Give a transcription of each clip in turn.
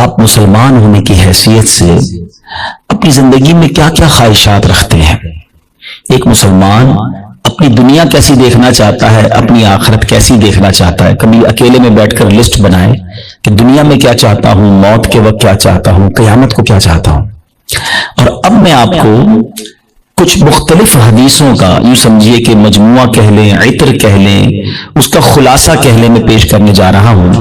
آپ مسلمان ہونے کی حیثیت سے اپنی زندگی میں کیا کیا خواہشات رکھتے ہیں؟ ایک مسلمان اپنی دنیا کیسی دیکھنا چاہتا ہے، اپنی آخرت کیسی دیکھنا چاہتا ہے؟ کبھی اکیلے میں بیٹھ کر لسٹ بنائے کہ دنیا میں کیا چاہتا ہوں، موت کے وقت کیا چاہتا ہوں، قیامت کو کیا چاہتا ہوں۔ اور اب میں آپ کو کچھ مختلف حدیثوں کا، یوں سمجھیے کہ مجموعہ کہہ لیں، عطر کہہ لیں، اس کا خلاصہ کہہ لیں، میں پیش کرنے جا رہا ہوں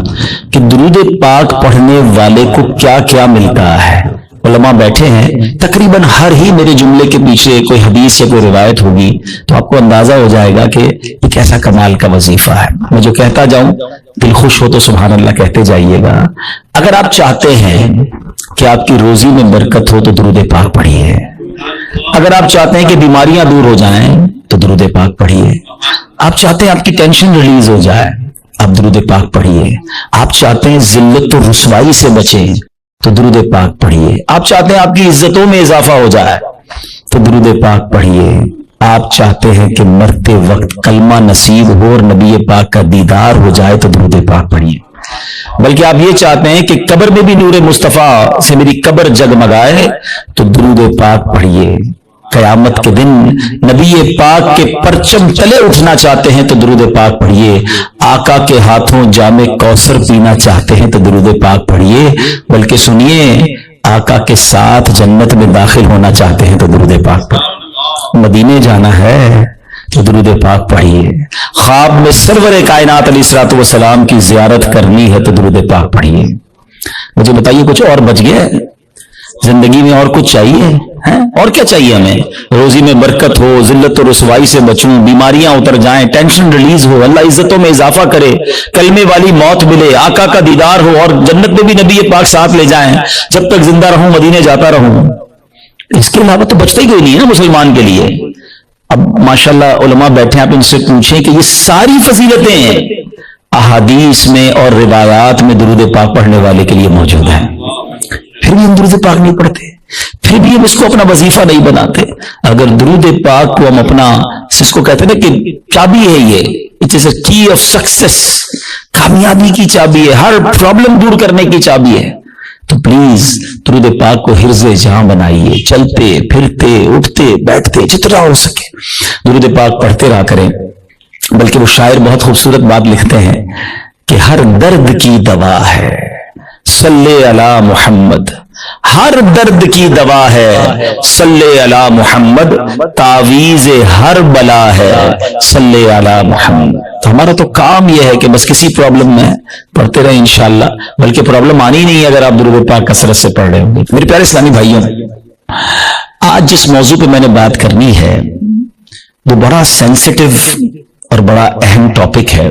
کہ درود پاک پڑھنے والے کو کیا کیا ملتا ہے۔ علماء بیٹھے ہیں، تقریباً ہر ہی میرے جملے کے پیچھے کوئی حدیث یا کوئی روایت ہوگی، تو آپ کو اندازہ ہو جائے گا کہ یہ کیسا کمال کا وظیفہ ہے۔ میں جو کہتا جاؤں دل خوش ہو تو سبحان اللہ کہتے جائیے گا۔ اگر آپ چاہتے ہیں کہ آپ کی روزی میں برکت ہو تو درود پاک پڑھیے، اگر آپ چاہتے ہیں کہ بیماریاں دور ہو جائیں تو درود پاک پڑھیے، آپ چاہتے ہیں آپ کی ٹینشن ریلیز ہو جائے آپ درود پاک پڑھیے، آپ چاہتے ہیں ذلت و رسوائی سے بچیں تو درود پاک پڑھیے، آپ چاہتے ہیں آپ کی عزتوں میں اضافہ ہو جائے تو درود پاک پڑھیے، آپ چاہتے ہیں کہ مرتے وقت کلمہ نصیب ہو اور نبی پاک کا دیدار ہو جائے تو درود پاک پڑھیے، بلکہ آپ یہ چاہتے ہیں کہ قبر میں بھی نور مصطفیٰ سے میری قبر جگمگائے تو درود پاک پڑھیے، قیامت کے دن نبی پاک کے پرچم تلے اٹھنا چاہتے ہیں تو درود پاک پڑھیے، آقا کے ہاتھوں جام کوثر پینا چاہتے ہیں تو درود پاک پڑھیے، بلکہ سنیے آقا کے ساتھ جنت میں داخل ہونا چاہتے ہیں تو درود پاک پڑھیے، مدینے جانا ہے تو درود پاک پڑھیے، خواب میں سرور کائنات علیہ الصلوۃ والسلام کی زیارت کرنی ہے تو درود پاک پڑھیے۔ مجھے بتائیے کچھ اور بچ گیا؟ زندگی میں اور کچھ چاہیے ہے؟ اور کیا چاہیے ہمیں؟ روزی میں برکت ہو، ذلت و رسوائی سے بچوں، بیماریاں اتر جائیں، ٹینشن ریلیز ہو، اللہ عزتوں میں اضافہ کرے، کلمے والی موت ملے، آقا کا دیدار ہو اور جنت میں بھی نبی پاک ساتھ لے جائیں، جب تک زندہ رہوں مدینے جاتا رہوں۔ اس کے علاوہ تو بچتا ہی کوئی نہیں ہے نا مسلمان کے لیے۔ اب ماشاءاللہ علماء بیٹھے ہیں، آپ ان سے پوچھیں کہ یہ ساری فضیلتیں ہیں احادیث میں اور روایات میں درود پاک پڑھنے والے کے لیے موجود ہیں، پھر بھی ہم درود پاک نہیں پڑھتے، پھر بھی ہم اس کو اپنا وظیفہ نہیں بناتے۔ اگر درود پاک کو ہم اپنا، اس کو کہتے ہیں نا کہ چابی ہے، یہ اٹ از اے کی آف سکسیس، کامیابی کی چابی ہے، ہر پرابلم دور کرنے کی چابی ہے، تو پلیز درود پاک کو حرز جہاں بنائیے، چلتے پھرتے اٹھتے بیٹھتے جتنا ہو سکے درود پاک پڑھتے رہا کریں۔ بلکہ وہ شاعر بہت خوبصورت بات لکھتے ہیں کہ ہر درد کی دوا ہے صلی علی محمد، ہر درد کی دوا ہے صلی علی محمد، تعویذ ہر بلا ہے صلی علی محمد۔ تو ہمارا تو کام یہ ہے کہ بس کسی پرابلم میں پڑھتے رہیں انشاءاللہ، بلکہ پرابلم آنی نہیں اگر آپ درود پاک کثرت سے پڑھ رہے ہوں گے۔ میرے پیارے اسلامی بھائیوں، آج جس موضوع پہ میں نے بات کرنی ہے وہ بڑا سینسٹیو اور بڑا اہم ٹاپک ہے۔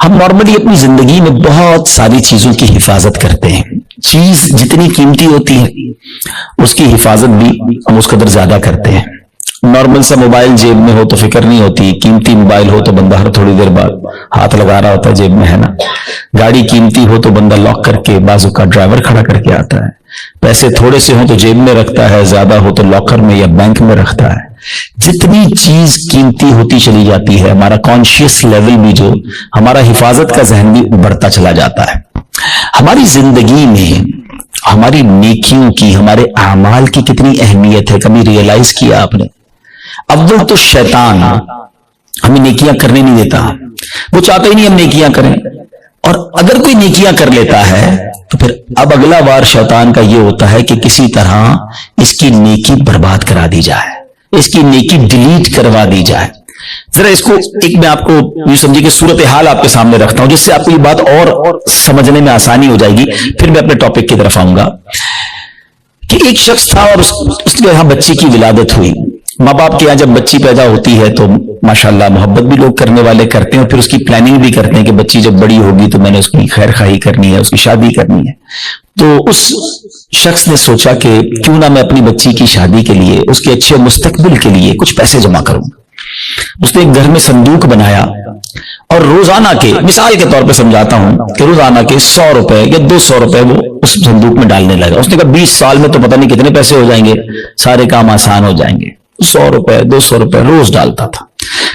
ہم نارملی اپنی زندگی میں بہت ساری چیزوں کی حفاظت کرتے ہیں، چیز جتنی قیمتی ہوتی ہے اس کی حفاظت بھی ہم اس قدر زیادہ کرتے ہیں۔ نارمل سا موبائل جیب میں ہو تو فکر نہیں ہوتی، قیمتی موبائل ہو تو بندہ ہر تھوڑی دیر بعد ہاتھ لگا رہا ہوتا ہے جیب میں، ہے نا۔ گاڑی قیمتی ہو تو بندہ لاک کر کے بازو کا ڈرائیور کھڑا کر کے آتا ہے، پیسے تھوڑے سے ہوں تو جیب میں رکھتا ہے، زیادہ ہو تو لاکر میں یا بینک میں رکھتا ہے۔ جتنی چیز قیمتی ہوتی چلی جاتی ہے، ہمارا کانشیس لیول بھی، جو ہمارا حفاظت کا ذہن بھی بڑھتا چلا جاتا ہے۔ ہماری زندگی میں ہماری نیکیوں کی، ہمارے اعمال کی کتنی اہمیت ہے، کبھی ریئلائز کیا آپ نے؟ اول تو شیطان ہمیں نیکیاں کرنے نہیں دیتا، وہ چاہتا ہی نہیں ہم نیکیاں کریں، اور اگر کوئی نیکیاں کر لیتا ہے تو پھر اب اگلا وار شیطان کا یہ ہوتا ہے کہ کسی طرح اس کی نیکی برباد کرا دی جائے، اس کی نیکی ڈیلیٹ کروا دی جائے۔ ذرا اس کو ایک میں آپ کو یہ سمجھے کہ صورتحال آپ کے سامنے رکھتا ہوں، جس سے آپ کو یہ بات اور سمجھنے میں آسانی ہو جائے گی، پھر میں اپنے ٹاپک کی طرف آؤں گا۔ کہ ایک شخص تھا اور اس کے یہاں بچی کی ولادت ہوئی۔ ماں باپ کے یہاں جب بچی پیدا ہوتی ہے تو ماشاءاللہ محبت بھی لوگ کرنے والے کرتے ہیں، اور پھر اس کی پلاننگ بھی کرتے ہیں کہ بچی جب بڑی ہوگی تو میں نے اس کی خیر خواہی کرنی ہے، اس کی شادی کرنی ہے۔ تو اس شخص نے سوچا کہ کیوں نہ میں اپنی بچی کی شادی کے لیے، اس کے اچھے مستقبل کے لیے کچھ پیسے جمع کروں۔ اس نے ایک گھر میں صندوق بنایا اور روزانہ کے، مثال کے طور پہ سمجھاتا ہوں کہ روزانہ کے 100 روپے یا 200 روپے وہ اس صندوق میں ڈالنے لگا۔ اس نے کہا 20 سال میں تو پتہ نہیں کتنے پیسے ہو جائیں گے، سارے کام آسان ہو جائیں گے۔ 100 روپے 200 روپے روز ڈالتا تھا۔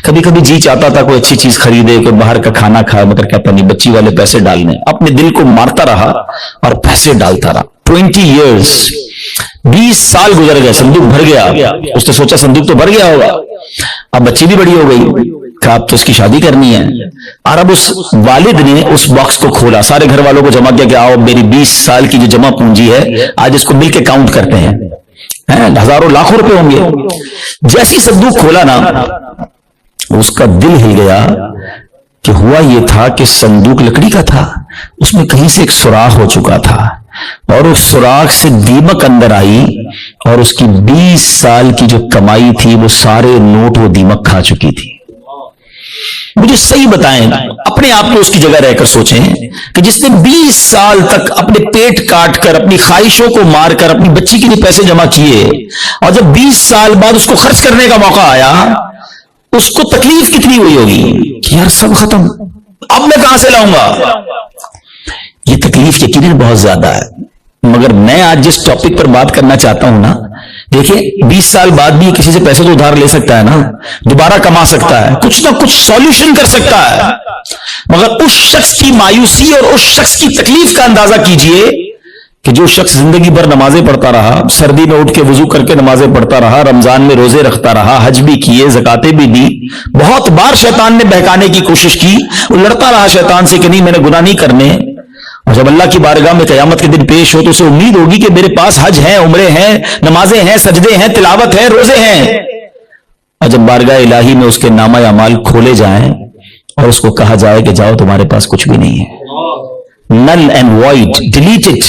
کبھی کبھی جی چاہتا تھا کوئی اچھی چیز خریدے، کوئی باہر کا کھانا کھائے، مگر کہتا نہیں بچی والے پیسے ڈالنے، اپنے دل کو مارتا رہا اور پیسے ڈالتا رہا. 20 years، 20 سال گزر گئے، صندوق بھر گیا. اس نے سوچا صندوق تو بھر گیا ہوگا، اب بچی بھی بڑی ہو گئی، کہا اب تو اس کی شادی کرنی ہے. اور اب اس والد نے اس باکس کو کھولا، سارے گھر والوں کو جمع کیا کہ آؤ میری 20 سال کی جو جمع پونجی ہے آج اس کو مل کے کاؤنٹ کرتے ہیں، ہزاروں لاکھوں روپے ہوں گے. جیسی صندوق کھولا نا، اس کا دل ہل گیا کہ ہوا یہ تھا کہ صندوق لکڑی کا تھا، اس میں کہیں سے ایک سوراخ ہو چکا تھا، اور اس سوراخ سے دیمک اندر آئی، اور اس کی 20 سال کی جو کمائی تھی وہ سارے نوٹ وہ دیمک کھا چکی تھی. مجھے صحیح بتائیں، اپنے آپ کو اس کی جگہ رہ کر سوچیں کہ جس نے 20 سال تک اپنے پیٹ کاٹ کر، اپنی خواہشوں کو مار کر اپنی بچی کے لیے پیسے جمع کیے، اور جب 20 سال بعد اس کو خرچ کرنے کا موقع آیا، اس کو تکلیف کتنی ہوئی ہوگی کہ یار سب ختم، اب میں کہاں سے لاؤں گا. یہ تکلیف یقیناً بہت زیادہ ہے. مگر میں آج جس ٹاپک پر بات کرنا چاہتا ہوں نا، دیکھیں 20 سال بعد بھی کسی سے پیسے تو ادھار لے سکتا ہے نا، دوبارہ کما سکتا ہے، کچھ نہ کچھ سولوشن کر سکتا ہے. مگر اس شخص کی مایوسی اور اس شخص کی تکلیف کا اندازہ کیجئے کہ جو شخص زندگی بھر نمازیں پڑھتا رہا، سردی میں اٹھ کے وضو کر کے نمازیں پڑھتا رہا، رمضان میں روزے رکھتا رہا، حج بھی کیے، زکاتیں بھی دی، بہت بار شیطان نے بہکانے کی کوشش کی، وہ لڑتا رہا شیطان سے کہ نہیں میں نے گناہ نہیں کرنے. اور جب اللہ کی بارگاہ میں قیامت کے دن پیش ہو تو اسے امید ہوگی کہ میرے پاس حج ہیں، عمرے ہیں، نمازیں ہیں، سجدے ہیں، تلاوت ہے، روزے ہیں. اور جب بارگاہ الہی میں اس کے نامہ اعمال کھولے جائیں اور اس کو کہا جائے کہ جاؤ تمہارے پاس کچھ بھی نہیں ہے، null and void, delete it.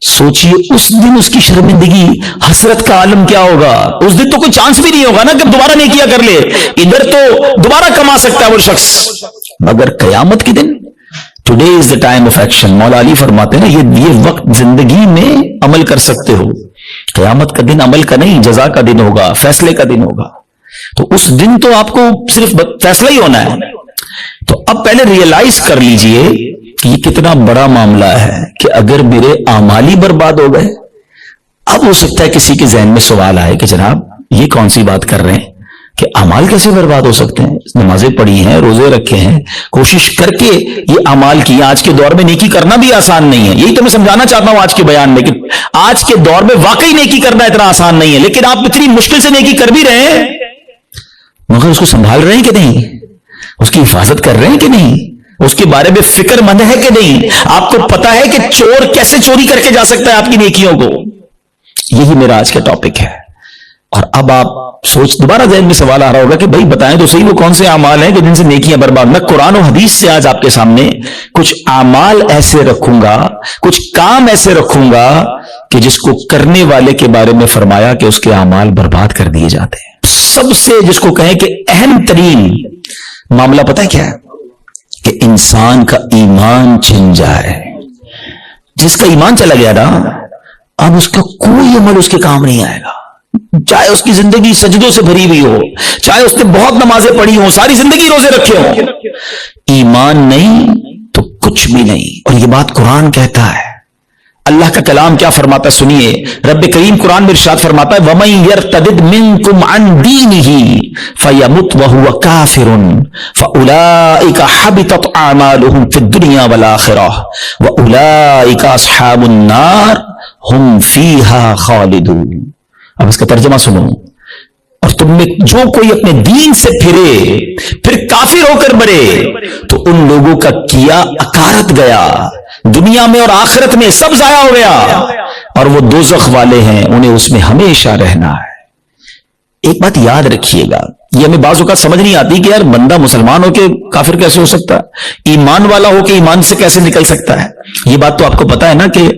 سوچئے اس دن اس کی شرمندگی، حسرت کا عالم کیا ہوگا. اس دن تو کوئی چانس بھی نہیں ہوگا نا کہ دوبارہ نیکیاں کر لے، ادھر تو دوبارہ کما سکتا ہے وہ شخص، مگر قیامت کے دن today is the time of action. Maula Ali فرماتے ہیں نا یہ وقت زندگی میں عمل کر سکتے ہو، قیامت کا دن عمل کا نہیں، جزا کا دن ہوگا، فیصلے کا دن ہوگا. تو اس دن تو آپ کو صرف فیصلہ ہی ہونا ہے. تو اب پہلے ریئلائز کر لیجئے کہ یہ کتنا بڑا معاملہ ہے کہ اگر میرے اعمال ہی برباد ہو گئے. اب ہو سکتا ہے کسی کے ذہن میں سوال آئے کہ جناب یہ کون سی بات کر رہے ہیں کہ اعمال کیسے برباد ہو سکتے ہیں؟ نمازیں پڑھی ہیں، روزے رکھے ہیں، کوشش کر کے یہ اعمال کی. آج کے دور میں نیکی کرنا بھی آسان نہیں ہے، یہی تو میں سمجھانا چاہتا ہوں آج کے بیان میں کہ آج کے دور میں واقعی نیکی کرنا اتنا آسان نہیں ہے. لیکن آپ اتنی مشکل سے نیکی کر بھی رہے ہیں، مگر اس کو سنبھال رہے ہیں کہ نہیں؟ اس کی حفاظت کر رہے ہیں کہ نہیں؟ اس کے بارے میں فکر مند ہے کہ نہیں؟ آپ کو پتا ہے کہ چور کیسے چوری کر کے جا سکتا ہے آپ کی نیکیوں کو؟ یہی میرا آج کا ٹاپک ہے. اور اب آپ دوبارہ ذہن میں سوال آ رہا ہوگا کہ بھائی بتائیں تو صحیح وہ کون سے اعمال ہیں کہ جن سے نیکیاں برباد. میں قرآن و حدیث سے آج آپ کے سامنے کچھ اعمال ایسے رکھوں گا، کچھ کام ایسے رکھوں گا کہ جس کو کرنے والے کے بارے میں فرمایا کہ اس کے اعمال برباد کر دیے جاتے ہیں. سب سے جس کو کہیں کہ اہم ترین معاملہ پتہ ہے کیا ہے؟ کہ انسان کا ایمان چھن جائے. جس کا ایمان چلا گیا نا، اب اس کا کوئی عمل اس کے کام نہیں آئے گا. چاہے اس کی زندگی سجدوں سے بھری ہوئی ہو، چاہے اس نے بہت نمازیں پڑھی ہوں، ساری زندگی روزے رکھے ہوں، ایمان نہیں تو کچھ بھی نہیں. اور یہ بات قرآن کہتا ہے. اللہ کا کلام کیا فرماتا سنیے. رب کریم قرآن میں ارشاد فرماتا ہے وَمَن يَرْتَدِدْ مِنْكُمْ عَنْ دِينِهِ فَيَمُتْ وَهُوَ كَافِرٌ فَأُولَئِكَ حَبِطَتْ أَعْمَالُهُمْ فِي الدُّنْيَا وَالْآخِرَةِ وَأُولَئِكَ أَصْحَابُ النَّارِ هُمْ فِيهَا خَالِدُونَ. اب اس کا ترجمہ سنو. اور تم میں جو کوئی اپنے دین سے پھرے پھر کافر ہو کر مرے تو ان لوگوں کا کیا اکارت گیا، دنیا میں اور آخرت میں سب ضائع ہو گیا، اور وہ دوزخ والے ہیں، انہیں اس میں ہمیشہ رہنا ہے. ایک بات یاد رکھیے گا، یہ ہمیں بعض اوقات سمجھ نہیں آتی کہ یار بندہ مسلمان ہو کے کافر کیسے ہو سکتا ہے، ایمان والا ہو کے ایمان سے کیسے نکل سکتا ہے. یہ بات تو آپ کو پتا ہے نا کہ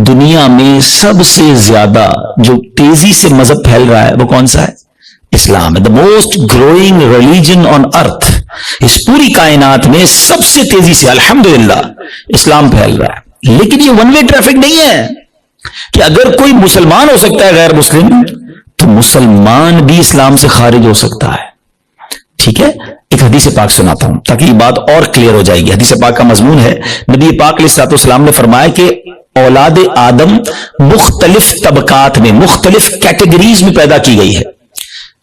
دنیا میں سب سے زیادہ جو تیزی سے مذہب پھیل رہا ہے وہ کون سا ہے؟ اسلام ہے. The most growing religion on earth. اس پوری کائنات میں سب سے تیزی سے الحمدللہ اسلام پھیل رہا ہے. لیکن یہ ون وے ٹریفک نہیں ہے کہ اگر کوئی مسلمان ہو سکتا ہے غیر مسلم تو مسلمان بھی اسلام سے خارج ہو سکتا ہے. ٹھیک ہے، ایک حدیث پاک سناتا ہوں تاکہ یہ بات اور کلیئر ہو جائے گی. حدیث پاک کا مضمون ہے نبی پاک علیہ الصلوۃ والسلام نے فرمایا کہ اولاد آدم مختلف طبقات میں، مختلف کیٹیگریز میں پیدا کی گئی ہے.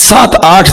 7, 8,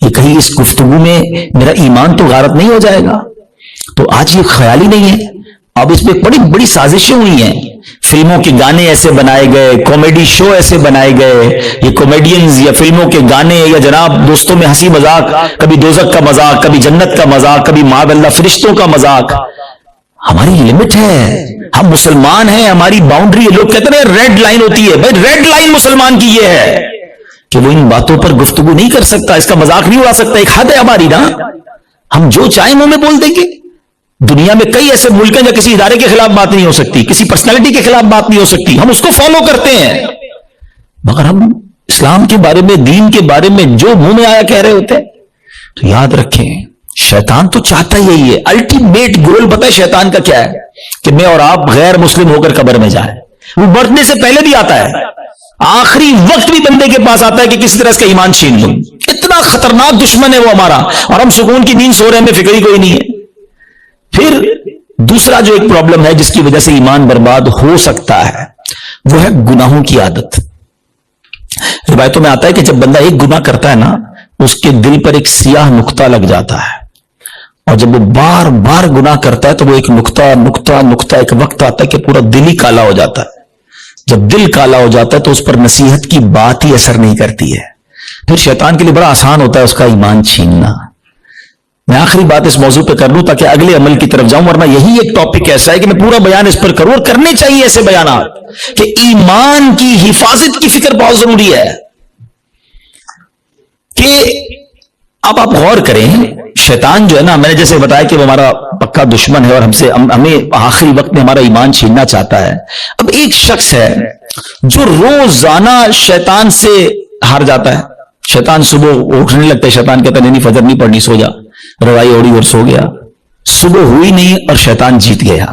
یہ کہیں اس گفتگو میں میرا ایمان تو غارت نہیں ہو جائے گا؟ تو آج یہ خیال ہی نہیں ہے. اب اس پہ بڑی بڑی سازشیں ہوئی ہیں. فلموں کے گانے ایسے بنائے گئے, کامیڈی شو ایسے بنائے گئے, یہ کامیڈینز یا فلموں کے گانے یا جناب دوستوں میں ہنسی مذاق, کبھی دوزخ کا مذاق, کبھی جنت کا مذاق, کبھی معاذ اللہ فرشتوں کا مذاق. ہماری لمٹ ہے, ہم مسلمان ہیں, ہماری باؤنڈری ہے. لوگ کہتے ہیں ریڈ لائن ہوتی ہے. بھائی ریڈ لائن مسلمان کی یہ ہے کہ وہ ان باتوں پر گفتگو نہیں کر سکتا, اس کا مذاق نہیں اڑا سکتا. ایک حد ہے ہماری نا, ہم جو چاہیں منہ میں بول دیں گے. دنیا میں کئی ایسے ملک ہیں جہاں کسی ادارے کے خلاف بات نہیں ہو سکتی, کسی پرسنالٹی کے خلاف بات نہیں ہو سکتی, ہم اس کو فالو کرتے ہیں. مگر ہم اسلام کے بارے میں, دین کے بارے میں جو منہ میں آیا کہہ رہے ہوتے ہیں. تو یاد رکھیں, شیطان تو چاہتا یہی ہے. الٹیمیٹ گول پتہ ہے شیطان کا کیا ہے؟ کہ میں اور آپ غیر مسلم ہو کر قبر میں جائیں. وہ مرنے سے پہلے بھی آتا ہے, آخری وقت بھی بندے کے پاس آتا ہے کہ کسی طرح اس کا ایمان چھین لوں. اتنا خطرناک دشمن ہے وہ ہمارا, اور ہم سکون کی نیند سو رہے ہیں, ہمیں فکر ہی کوئی نہیں ہے. پھر دوسرا جو ایک پرابلم ہے جس کی وجہ سے ایمان برباد ہو سکتا ہے, وہ ہے گناہوں کی عادت. روایتوں میں آتا ہے کہ جب بندہ ایک گناہ کرتا ہے نا, اس کے دل پر ایک سیاہ نقطہ لگ جاتا ہے, اور جب وہ بار بار گناہ کرتا ہے تو وہ ایک نقطہ نقطہ نقطہ, ایک وقت آتا ہے کہ پورا دل ہی کالا ہو جاتا ہے. جب دل کالا ہو جاتا ہے تو اس پر نصیحت کی بات ہی اثر نہیں کرتی ہے. پھر شیطان کے لیے بڑا آسان ہوتا ہے اس کا ایمان چھیننا. میں آخری بات اس موضوع پہ کر لوں تاکہ اگلے عمل کی طرف جاؤں, ورنہ یہی ایک ٹاپک ایسا ہے کہ میں پورا بیان اس پر کروں, اور کرنے چاہیے ایسے بیانات کہ ایمان کی حفاظت کی فکر بہت ضروری ہے. کہ اب آپ غور کریں, شیطان جو ہے نا, میں نے جیسے بتایا کہ وہ ہمارا پکا دشمن ہے اور ہمیں آخری وقت میں ہمارا ایمان چھیننا چاہتا ہے. اب ایک شخص ہے جو روزانہ شیطان سے ہار جاتا ہے. شیطان صبح اٹھنے لگتا ہے, شیطان کہتا ہے نہیں فجر نہیں پڑھنی, سو جا. روائی اوڑی اور سو گیا. صبح ہوئی نہیں اور شیطان جیت گیا.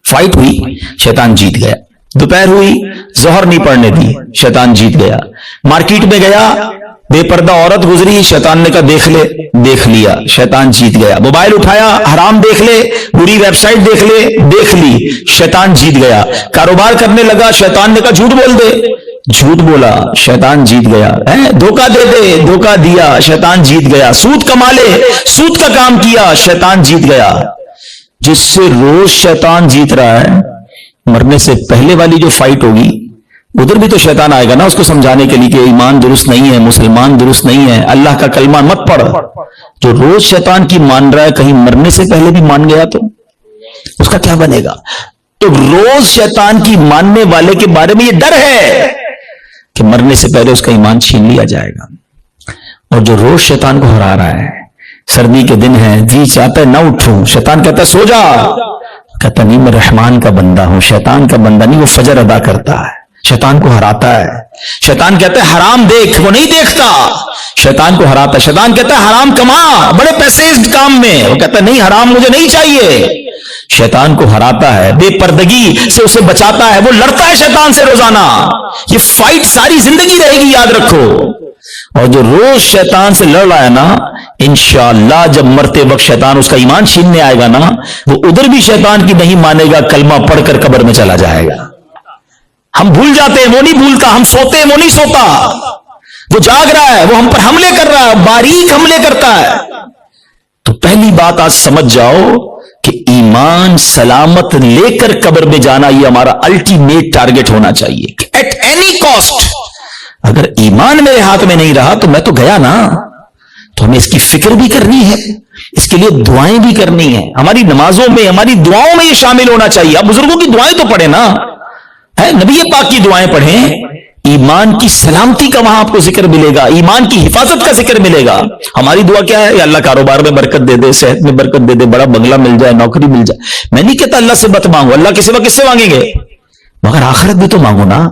فائٹ ہوئی, شیطان جیت گیا. دوپہر ہوئی, ظہر نہیں پڑھنے دی, شیطان جیت گیا. مارکیٹ میں گیا, بے پردہ عورت گزری, شیطان نے کہا دیکھ لے, دیکھ لیا, شیطان جیت گیا. موبائل اٹھایا, حرام دیکھ لے, بری ویب سائٹ دیکھ لے, دیکھ لی, شیطان جیت گیا. کاروبار کرنے لگا, شیطان نے کہا جھوٹ بول دے, جھوٹ بولا, شیطان جیت گیا. دھوکہ دے دے, دھوکہ دیا, شیطان جیت گیا. سود کما لے, سود کا کام کیا, شیطان جیت گیا. جس سے روز شیطان جیت رہا ہے, مرنے سے پہلے والی جو فائٹ ہوگی ادھر بھی تو شیطان آئے گا نا اس کو سمجھانے کے لیے کہ ایمان درست نہیں ہے, مسلمان درست نہیں ہے, اللہ کا کلمہ مت پڑھ. جو روز شیطان کی مان رہا ہے, کہیں مرنے سے پہلے بھی مان گیا تو اس کا کیا بنے گا؟ تو روز شیطان کی ماننے والے کے بارے میں یہ ڈر ہے کہ مرنے سے پہلے اس کا ایمان چھین لیا جائے گا. اور جو روز شیطان کو ہرا رہا ہے, سردی کے دن ہے, جی چاہتا ہے نہ اٹھوں, شیطان کہتا ہے سو جا, کہتا نہیں میں رحمان کا بندہ ہوں, شیطان کا بندہ نہیں. وہ فجر ادا کرتا ہے, شیطان کو ہراتا ہے. شیطان کہتا ہے حرام دیکھ, وہ نہیں دیکھتا, شیطان کو ہراتا ہے. شیطان کہتا ہے حرام کما, بڑے پیسے اس کام میں, وہ کہتا ہے نہیں حرام مجھے نہیں چاہیے. شیطان کو ہراتا ہے, بے پردگی سے اسے بچاتا ہے, وہ لڑتا ہے شیطان سے روزانہ. یہ فائٹ ساری زندگی رہے گی, یاد رکھو. اور جو روز شیطان سے لڑ رہا ہے نا, انشاءاللہ جب مرتے وقت شیطان اس کا ایمان چھیننے آئے گا نا, وہ ادھر بھی شیطان کی نہیں مانے گا, کلمہ پڑھ کر قبر میں چلا جائے گا. ہم بھول جاتے ہیں, وہ نہیں بھولتا. ہم سوتے ہیں, وہ نہیں سوتا. وہ جاگ رہا ہے, وہ ہم پر حملے کر رہا ہے, باریک حملے کرتا ہے. تو پہلی بات آج سمجھ جاؤ کہ ایمان سلامت لے کر قبر میں جانا یہ ہمارا الٹیمیٹ ٹارگٹ ہونا چاہیے. At any cost. اگر ایمان میرے ہاتھ میں نہیں رہا تو میں تو گیا نا. تو ہمیں اس کی فکر بھی کرنی ہے, اس کے لیے دعائیں بھی کرنی ہیں. ہماری نمازوں میں, ہماری دعاؤں میں یہ شامل ہونا چاہیے. اب بزرگوں کی دعائیں تو پڑھیں نا, نبی پاک کی دعائیں پڑھیں. ایمان کی سلامتی کا وہاں آپ کو ذکر ملے گا, ایمان کی حفاظت کا ذکر ملے گا. ہماری دعا کیا ہے؟ یا اللہ کاروبار میں برکت دے دے, صحت میں برکت دے دے, بڑا بنگلہ مل جائے, نوکری مل جائے. میں نہیں کہتا اللہ سے مت مانگو, اللہ کے سوا کس سے مانگیں گے, مگر آخرت بھی تو مانگو نا.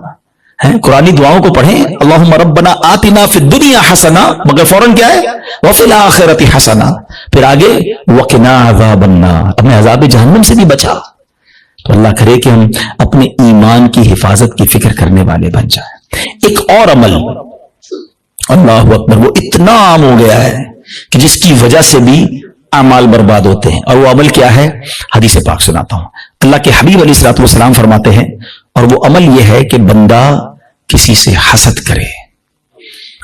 قرآنی دعاؤں کو پڑھیں, اللہم ربنا آتنا فی الدنیا حسنہ, مگر فوراً کیا ہے, وفی الآخرۃ حسنہ. پھر آگے وقنا عذاب النار, اپنے عذاب جہنم سے بھی بچا. تو اللہ کرے کہ ہم اپنے ایمان کی حفاظت کی فکر کرنے والے بن جائیں. ایک اور عمل, اللہ اکبر, وہ اتنا عام ہو گیا ہے کہ جس کی وجہ سے بھی اعمال برباد ہوتے ہیں. اور وہ عمل کیا ہے؟ حدیث پاک سناتا ہوں. اللہ کے حبیب علیہ الصلوۃ والسلام فرماتے ہیں, اور وہ عمل یہ ہے کہ بندہ کسی سے حسد کرے.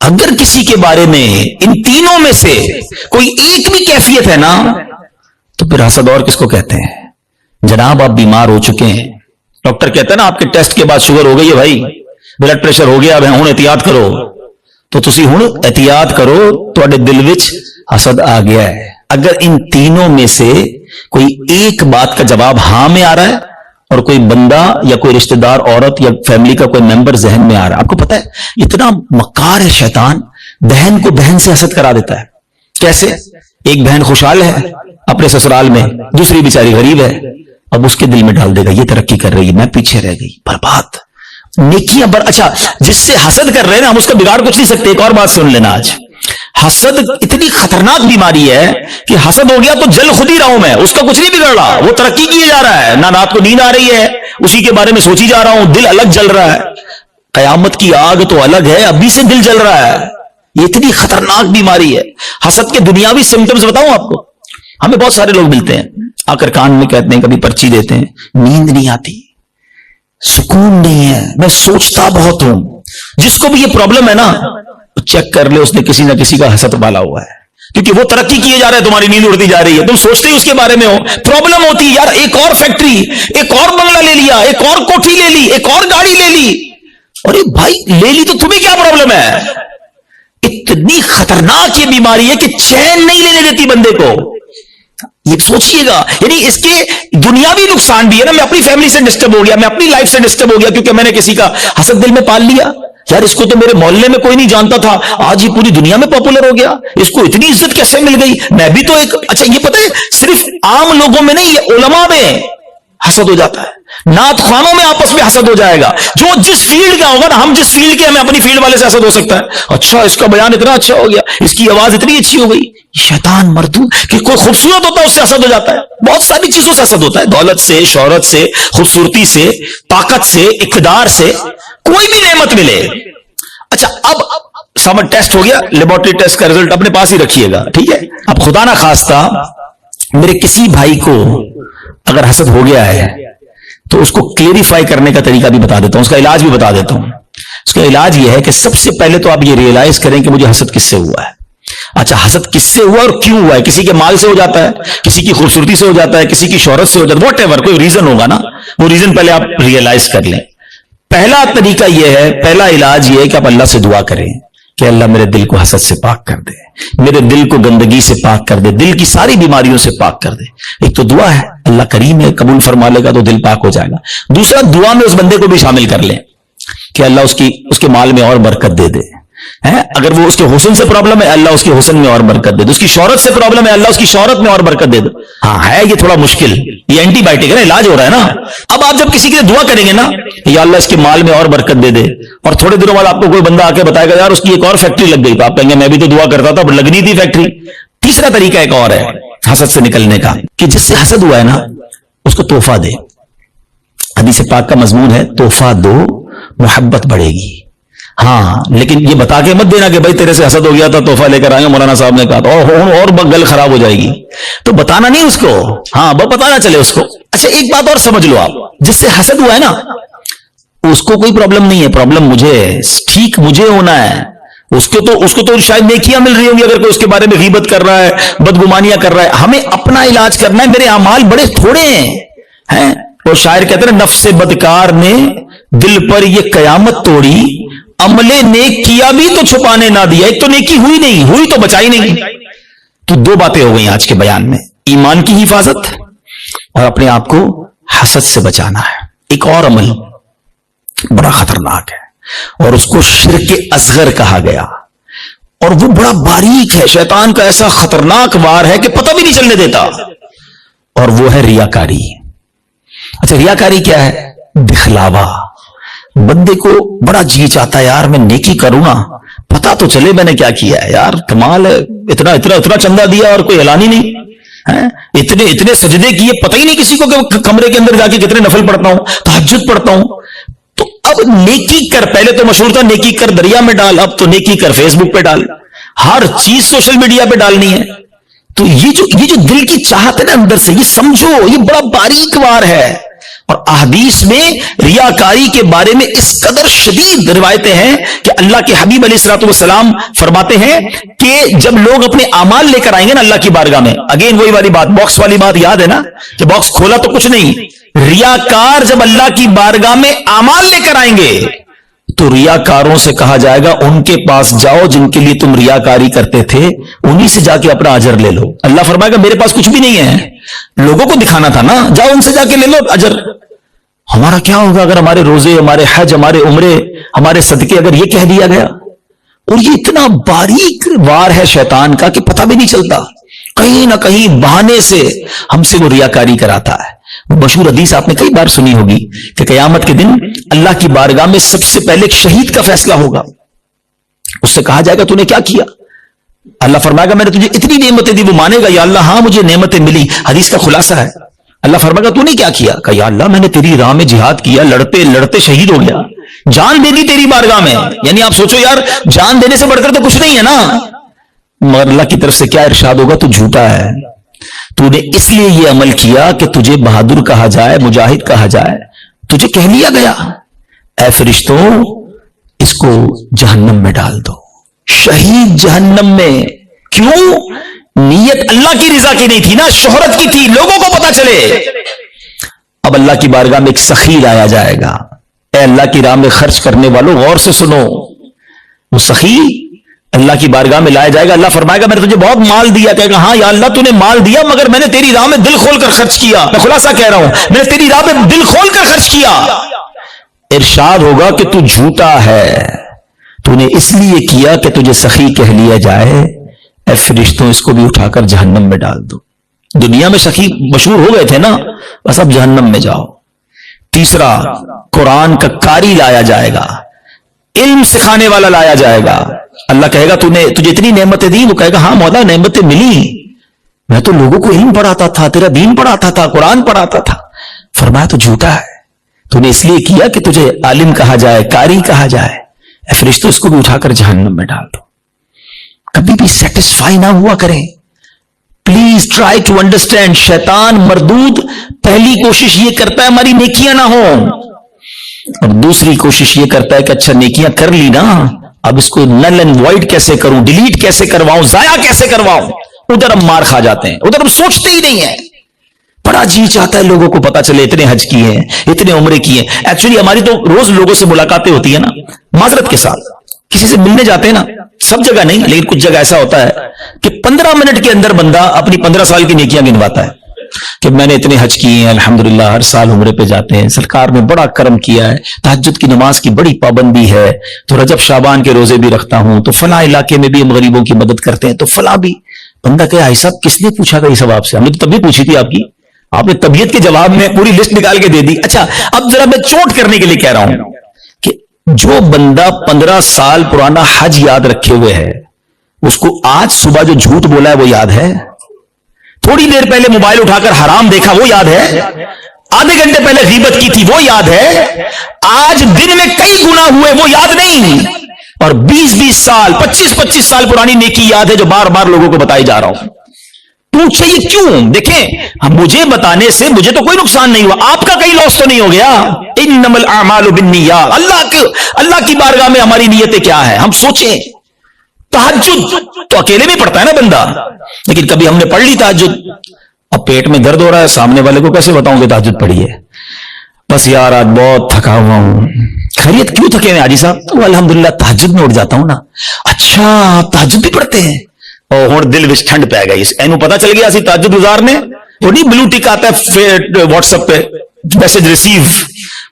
اگر کسی کے بارے میں ان تینوں میں سے کوئی ایک بھی کیفیت ہے نا تو پھر حسد اور کس کو کہتے ہیں؟ جناب آپ بیمار ہو چکے ہیں، ڈاکٹر کہتا ہے نا آپ کے ٹیسٹ کے بعد شوگر ہو گئی ہے بھائی، بلڈ پریشر ہو گیا، اب ہوں احتیاط کرو، تو تسی ہوں احتیاط کرو، تواڈے دل وچ حسد آ گیا ہے۔ اگر ان تینوں میں سے کوئی ایک بات کا جواب ہاں میں آ رہا ہے اور کوئی بندہ یا کوئی رشتہ دار عورت یا فیملی کا کوئی ممبر ذہن میں آ رہا ہے، آپ کو پتا ہے اتنا مکار ہے شیطان، بہن کو بہن سے حسد کرا دیتا ہے۔ کیسے؟ ایک بہن خوشحال ہے اپنے سسرال میں، دوسری بیچاری غریب ہے، اب اس کے دل میں ڈال دے گا یہ ترقی کر رہی ہے میں پیچھے رہ گئی، برباد نیکیاں اچھا جس سے حسد کر رہے ہیں نا ہم اس کا بگاڑ کچھ نہیں سکتے۔ ایک اور بات سن لینا، آج حسد اتنی خطرناک بیماری ہے کہ حسد ہو گیا تو جل خود ہی رہا ہوں میں، اس کا کچھ نہیں بگڑ رہا، وہ ترقی کیے جا رہا ہے، نہ رات کو نیند آ رہی ہے اسی کے بارے میں سوچی جا رہا ہوں، دل الگ جل رہا ہے، قیامت کی آگ تو الگ ہے، ابھی سے دل جل رہا ہے۔ یہ اتنی خطرناک بیماری ہے۔ حسد کے دنیاوی سمپٹمز بتاؤں آپ کو، ہمیں بہت سارے لوگ ملتے ہیں آ کر کان میں کہتے ہیں، کبھی پرچی دیتے ہیں، نیند نہیں آتی، سکون نہیں ہے، میں سوچتا بہت ہوں۔ جس کو بھی یہ پرابلم ہے نا چیک کر لے اس نے کسی نہ کسی کا حسد پالا ہوا ہے، کیونکہ وہ ترقی کیے جا رہا ہے، تمہاری نیند اڑتی جا رہی ہے، تم سوچتے ہی اس کے بارے میں ہو، پرابلم ہوتی ہے یار، ایک اور فیکٹری، ایک اور بنگلہ لے لیا، ایک اور کوٹھی لے لی، ایک اور گاڑی لے لی، ارے بھائی لے لی تو تمہیں کیا پرابلم ہے؟ اتنی خطرناک یہ بیماری ہے کہ چین نہیں لینے دیتی بندے کو۔ یہ سوچئے گا، یعنی اس کے دنیاوی نقصان بھی ہے نا، میں اپنی فیملی سے ڈسٹرب ہو گیا، میں اپنی لائف سے ڈسٹرب ہو گیا کیونکہ میں نے کسی کا حسد دل میں پال لیا، یار اس کو تو میرے محلے میں کوئی نہیں جانتا تھا، آج یہ پوری دنیا میں پاپولر ہو گیا، اس کو اتنی عزت کیسے مل گئی، میں بھی تو ایک اچھا یہ پتہ ہے صرف عام لوگوں میں نہیں، یہ علماء میں حسد ہو جاتا ہے، نعت خوانوں میں آپس میں حسد ہو جائے گا، جو جس فیلڈ کا ہوگا نا، ہم جس فیلڈ کے ہمیں اپنی فیلڈ والے سے حسد ہو سکتا ہے، اچھا اس کا بیان اتنا اچھا ہو گیا، اس کی آواز اتنی اچھی ہو گئی، شیطان مردود کہ کوئی خوبصورت ہوتا ہے اس سے حسد ہو جاتا ہے، بہت ساری چیزوں سے حسد ہوتا ہے، دولت سے، شہرت سے، خوبصورتی سے، طاقت سے، اقتدار سے، کوئی بھی نعمت ملے۔ اچھا اب سامنے ٹیسٹ ہو گیا، لیبورٹری ٹیسٹ کا رزلٹ اپنے پاس ہی رکھیے گا، ٹھیک ہے؟ اب خدا نہ خواستہ میرے کسی بھائی کو اگر حسد ہو گیا ہے تو اس کو کلیریفائی کرنے کا طریقہ بھی بتا دیتا ہوں، اس کا علاج بھی بتا دیتا ہوں۔ اس کا علاج یہ ہے کہ سب سے پہلے تو آپ یہ ریئلائز کریں کہ مجھے حسد کس سے ہوا ہے۔ اچھا حسد کس سے ہوا اور کیوں ہوا ہے؟ کسی کے مال سے ہو جاتا ہے، کسی کی خوبصورتی سے ہو جاتا ہے، کسی کی شہرت سے ہو جاتا ہے، واٹ ایور کوئی ریزن ہوگا نا، وہ ریزن پہلے آپ ریئلائز کر لیں۔ پہلا طریقہ یہ ہے، پہلا علاج یہ ہے کہ آپ اللہ سے دعا کریں کہ اللہ میرے دل کو حسد سے پاک کر دے، میرے دل کو گندگی سے پاک کر دے، دل کی ساری بیماریوں سے پاک کر دے۔ ایک تو دعا ہے، اللہ کریم ہے، قبول فرما لے گا تو دل پاک ہو جائے گا۔ دوسرا دعا میں اس بندے کو بھی شامل کر لیں کہ اللہ اس کے مال میں اور برکت دے دے، اگر وہ اس کے حسن سے پرابلم ہے اللہ اس کے حسن میں اور برکت دے دے، اس کی شہرت سے پرابلم ہے اللہ اس کی شہرت میں اور برکت دے دے۔ ہاں ہے یہ تھوڑا مشکل، یہ اینٹی بائیوٹک ہے نا، علاج ہو رہا ہے نا۔ اب آپ جب کسی کے لیے دعا کریں گے نا، یا اللہ اس کے مال میں اور برکت دے دے، اور تھوڑے دنوں بعد آپ کو کوئی بندہ آ کے بتائے گا یار اس کی ایک اور فیکٹری لگ گئی، تو آپ کہیں گے میں بھی تو دعا کرتا تھا پر لگنی تھی فیکٹری۔ تیسرا طریقہ ایک اور ہے حسد سے نکلنے کا، کہ جس سے حسد ہوا ہے نا اس کو تحفہ دے۔ حدیث پاک کا مضمون ہے تحفہ دو محبت بڑھے گی۔ ہاں لیکن یہ بتا کے مت دینا کہ بھائی تیرے سے حسد ہو گیا تھا تحفہ لے کر آئے، مولانا صاحب نے کہا تھا، اور گل خراب ہو جائے گی، تو بتانا نہیں اس کو، ہاں وہ پتا نہ چلے اس کو۔ اچھا ایک بات اور سمجھ لو آپ، جس سے حسد ہوا ہے نا اس کو کوئی پرابلم نہیں ہے، پرابلم مجھے ہے، ٹھیک مجھے ہونا ہے۔ اس کو تو شاید نیکیاں مل رہی ہوں گی اگر کوئی اس کے بارے میں غیبت کر رہا ہے، بدگمانیاں کر رہا ہے، ہمیں اپنا علاج کرنا ہے۔ میرے اعمال بڑے تھوڑے ہیں، وہ شاعر کہتے ہیں نفس بدکار نے دل پر یہ قیامت توڑی، عمل نیک کیا بھی تو چھپانے نہ دیا۔ ایک تو نیکی ہوئی تو بچائی نہیں۔ تو دو باتیں ہو گئی آج کے بیان میں، ایمان کی حفاظت اور اپنے آپ کو حسد سے بچانا ہے۔ ایک اور عمل بڑا خطرناک ہے اور اس کو شرک اصغر کہا گیا، اور وہ بڑا باریک ہے، شیطان کا ایسا خطرناک وار ہے کہ پتہ بھی نہیں چلنے دیتا، اور وہ ہے ریاکاری۔ اچھا ریاکاری کیا ہے؟ دکھلاوا۔ بندے کو بڑا جی چاہتا ہے یار میں نیکی کروں نا، پتا تو چلے میں نے کیا کیا ہے، یار کمال ہے، اتنا چندہ دیا اور کوئی اعلان ہی نہیں، اتنے سجدے کیے، پتہ ہی نہیں کسی کو کہ کمرے کے اندر جا کے کتنے نفل پڑھتا ہوں، تہجد پڑھتا ہوں۔ تو اب نیکی کر، پہلے تو مشہور تھا نیکی کر دریا میں ڈال، اب تو نیکی کر فیس بک پہ ڈال، ہر چیز سوشل میڈیا پہ ڈالنی ہے۔ تو یہ جو دل کی چاہت ہے نا اندر سے، یہ سمجھو یہ بڑا باریک وار ہے، اور احادیث میں ریاکاری کے بارے میں اس قدر شدید روایتیں ہیں کہ اللہ کے حبیب علیہ الصلوۃ والسلام فرماتے ہیں کہ جب لوگ اپنے اعمال لے کر آئیں گے نا اللہ کی بارگاہ میں، اگین وہی والی بات، باکس والی بات یاد ہے نا کہ باکس کھولا تو کچھ نہیں، ریاکار جب اللہ کی بارگاہ میں اعمال لے کر آئیں گے تو ریاکاروں سے کہا جائے گا ان کے پاس جاؤ جن کے لیے تم ریاکاری کرتے تھے، انہی سے جا کے اپنا اجر لے لو۔ اللہ فرمائے گا میرے پاس کچھ بھی نہیں ہے، لوگوں کو دکھانا تھا نا، جاؤ ان سے جا کے لے لو اجر۔ ہمارا کیا ہوگا اگر ہمارے روزے، ہمارے حج، ہمارے عمرے، ہمارے صدقے اگر یہ کہہ دیا گیا؟ اور یہ اتنا باریک وار ہے شیطان کا کہ پتہ بھی نہیں چلتا، کہیں نہ کہیں بہانے سے ہم سے وہ ریاکاری کراتا ہے۔ وہ مشہور حدیث آپ نے کئی بار سنی ہوگی کہ قیامت کے دن اللہ کی بارگاہ میں سب سے پہلے ایک شہید کا فیصلہ ہوگا، اس سے کہا جائے گا تو نے کیا کیا؟ اللہ فرمائے گا میں نے تجھے اتنی نعمتیں دی، وہ مانے گا یا اللہ ہاں مجھے نعمتیں ملی، حدیث کا خلاصہ ہے۔ اللہ فرمائے گا تو نے کیا کیا؟ کہ یا اللہ میں نے تیری راہ میں جہاد کیا، لڑتے لڑتے شہید ہو گیا، جان دے دی تیری بارگاہ میں۔ یعنی آپ سوچو یار، جان دینے سے بڑھ کر تو کچھ نہیں ہے نا۔ مگر اللہ کی طرف سے کیا ارشاد ہوگا؟ تو جھوٹا ہے، تو نے اس لیے یہ عمل کیا کہ تجھے بہادر کہا جائے، مجاہد کہا جائے، تجھے کہہ لیا گیا اے فرشتوں اس کو جہنم میں ڈال دو، شہید جہنم میں۔ کیوں؟ نیت اللہ کی رضا کی نہیں تھی نا، شہرت کی تھی، لوگوں کو پتا چلے۔ اب اللہ کی بارگاہ میں ایک سخی لایا جائے گا۔ اے اللہ کی راہ میں خرچ کرنے والوں غور سے سنو، وہ سخی اللہ کی بارگاہ میں لایا جائے گا۔ اللہ فرمائے گا میں نے تجھے بہت مال دیا، کہے گا ہاں یا اللہ تو نے مال دیا مگر میں نے تیری راہ میں دل کھول کر خرچ کیا، میں خلاصہ کہہ رہا ہوں، میں نے تیری راہ میں دل کھول کر خرچ کیا۔ ارشاد ہوگا کہ تو جھوٹا ہے، تو نے اس لیے کیا کہ تجھے سخی کہہ لیا جائے، اے فرشتوں اس کو بھی اٹھا کر جہنم میں ڈال دو۔ دنیا میں سخی مشہور ہو گئے تھے نا، بس اب جہنم میں جاؤ۔ تیسرا، قرآن کا قاری لایا جائے گا، علم سکھانے والا لایا جائے گا۔ اللہ کہے گا تجھے اتنی نعمتیں دی، وہ کہے گا ہاں مولا نعمتیں ملی، میں تو لوگوں کو علم پڑھاتا تھا، تیرا دین پڑھاتا تھا، قرآن پڑھاتا تھا۔ فرمایا تو جھوٹا ہے، تو نے اس لیے کیا کہ تجھے عالم کہا جائے، قاری کہا جائے، اے فرشتوں اس کو بھی اٹھا کر جہنم میں ڈال دو۔ کبھی بھی سیٹسفائی نہ ہوا کریں، پلیز ٹرائی ٹو انڈرسٹینڈ۔ شیطان مردود پہلی کوشش یہ کرتا ہے ہماری نیکیاں نہ ہوں، اور دوسری کوشش یہ کرتا ہے کہ اچھا نیکیاں کر لی نا، اب اس کو نل اینڈ وائڈ کیسے کروں، ڈیلیٹ کیسے کرواؤں، ضائع کیسے کرواؤں۔ ادھر ہم مار کھا جاتے ہیں، ادھر ہم سوچتے ہی نہیں ہیں۔ بڑا جی چاہتا ہے لوگوں کو پتا چلے اتنے حج کیے ہیں، اتنے عمرے کیے ہیں۔ ایکچولی ہماری تو روز لوگوں سے ملاقاتیں ہوتی ہیں نا، معذرت کے ساتھ کسی سے ملنے جاتے ہیں نا، سب جگہ نہیں لیکن کچھ جگہ ایسا ہوتا ہے کہ 15 منٹ کے اندر بندہ اپنی 15 سال کی نیکیاں گنواتا ہے کہ میں نے اتنے حج کیے ہیں، الحمدللہ ہر سال عمرے پہ جاتے ہیں، سرکار نے بڑا کرم کیا ہے، تہجد کی نماز کی بڑی پابندی ہے، تو رجب شعبان کے روزے بھی رکھتا ہوں، تو فلاں علاقے میں بھی ہم غریبوں کی مدد کرتے ہیں، تو فلاں بھی۔ بندہ کہ بھائی صاحب کس نے پوچھا گا یہ سب آپ سے؟ ہم نے تو تب بھی پوچھی تھی آپ کی، آپ نے طبیعت کے جواب میں پوری لسٹ نکال کے دے دی۔ اچھا اب ذرا میں چوٹ کرنے کے لیے کہہ رہا ہوں کہ جو بندہ 15 سال پرانا حج یاد رکھے ہوئے ہے، اس کو آج صبح جو جھوٹ بولا ہے وہ یاد ہے؟ تھوڑی دیر پہلے موبائل اٹھا کر حرام دیکھا وہ یاد ہے؟ آدھے گھنٹے پہلے غیبت کی تھی وہ یاد ہے؟ آج دن میں کئی گناہ ہوئے وہ یاد نہیں، اور 20 سال 25 سال پرانی نیکی یاد ہے جو بار بار لوگوں کو بتائی جا رہا ہوں۔ پوچھے یہ کیوں؟ دیکھیں مجھے بتانے سے مجھے تو کوئی نقصان نہیں ہوا، آپ کا کئی لاس تو نہیں ہو گیا۔ انما الاعمال بالنیات، اللہ کی بارگاہ میں ہماری نیتیں کیا ہیں ہم سوچیں۔ تہجد تو اکیلے میں پڑھتا ہے نا بندہ، لیکن کبھی ہم نے پڑھ لی تہجد، اب پیٹ میں درد ہو رہا ہے، سامنے والے کو کیسے بتاؤں کہ تہجد پڑھی ہے؟ بس یار آج بہت تھکا ہوا ہوں۔ خیریت کیوں تھکے ہیں حاجی صاحب؟ تو الحمدللہ تہجد میں اٹھ جاتا ہوں نا۔ اچھا تہجد بھی پڑھتے ہیں؟ اور دل وچ ٹھنڈ پی گئی، اینو پتا چل گیا اسی تہجد گزارنے، وہ نہیں بلو ٹک آتا ہے واٹس ایپ پہ میسج ریسیو،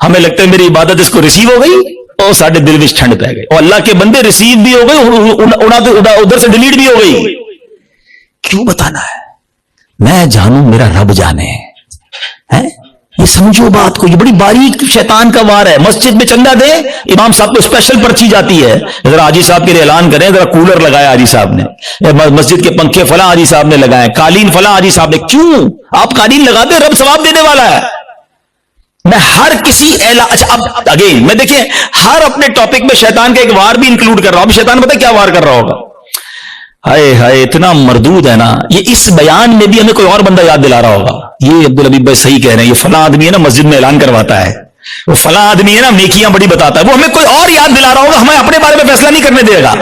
ہمیں لگتا ہے میری عبادت اس کو ریسیو ہو گئی، اور ساڈے دل وچ ٹھنڈ پی گئی، اور اللہ کے بندے ریسیو بھی ہو گئی، ادھر سے ڈیلیٹ بھی ہو گئی۔ کیوں بتانا ہے؟ میں جانوں میرا رب جانے ہے۔ یہ سمجھو بات کو، یہ بڑی باریک شیطان کا وار ہے۔ مسجد میں چندہ دے، امام صاحب کو اسپیشل پرچی جاتی ہے، ذرا حاجی صاحب کے لیے اعلان کریں، ذرا کولر لگایا حاجی صاحب نے، مسجد کے پنکھے فلاں حاجی صاحب نے لگائے، قالین فلاں حاجی صاحب نے۔ کیوں؟ آپ قالین لگا دیں، رب ثواب دینے والا ہے۔ میں ہر کسی اچھا اب اگین میں دیکھیں ہر اپنے ٹاپک میں شیطان کا ایک وار بھی انکلوڈ کر رہا ہوں۔ اب شیطان پتہ کیا وار کر رہا ہوگا؟ ہائے ہائے اتنا مردود ہے نا یہ. اس بیان میں بھی ہمیں کوئی اور بندہ یاد دلا رہا ہوگا, یہ عبدالحبیب بھائی صحیح کہہ رہے ہیں, یہ فلاں آدمی ہے نا مسجد میں اعلان کرواتا ہے, وہ فلاں آدمی ہے نا نیکیاں بڑی بتاتا ہے, وہ ہمیں کوئی اور یاد دلا رہا ہوگا, ہمیں اپنے بارے میں فیصلہ نہیں کرنے دے گا.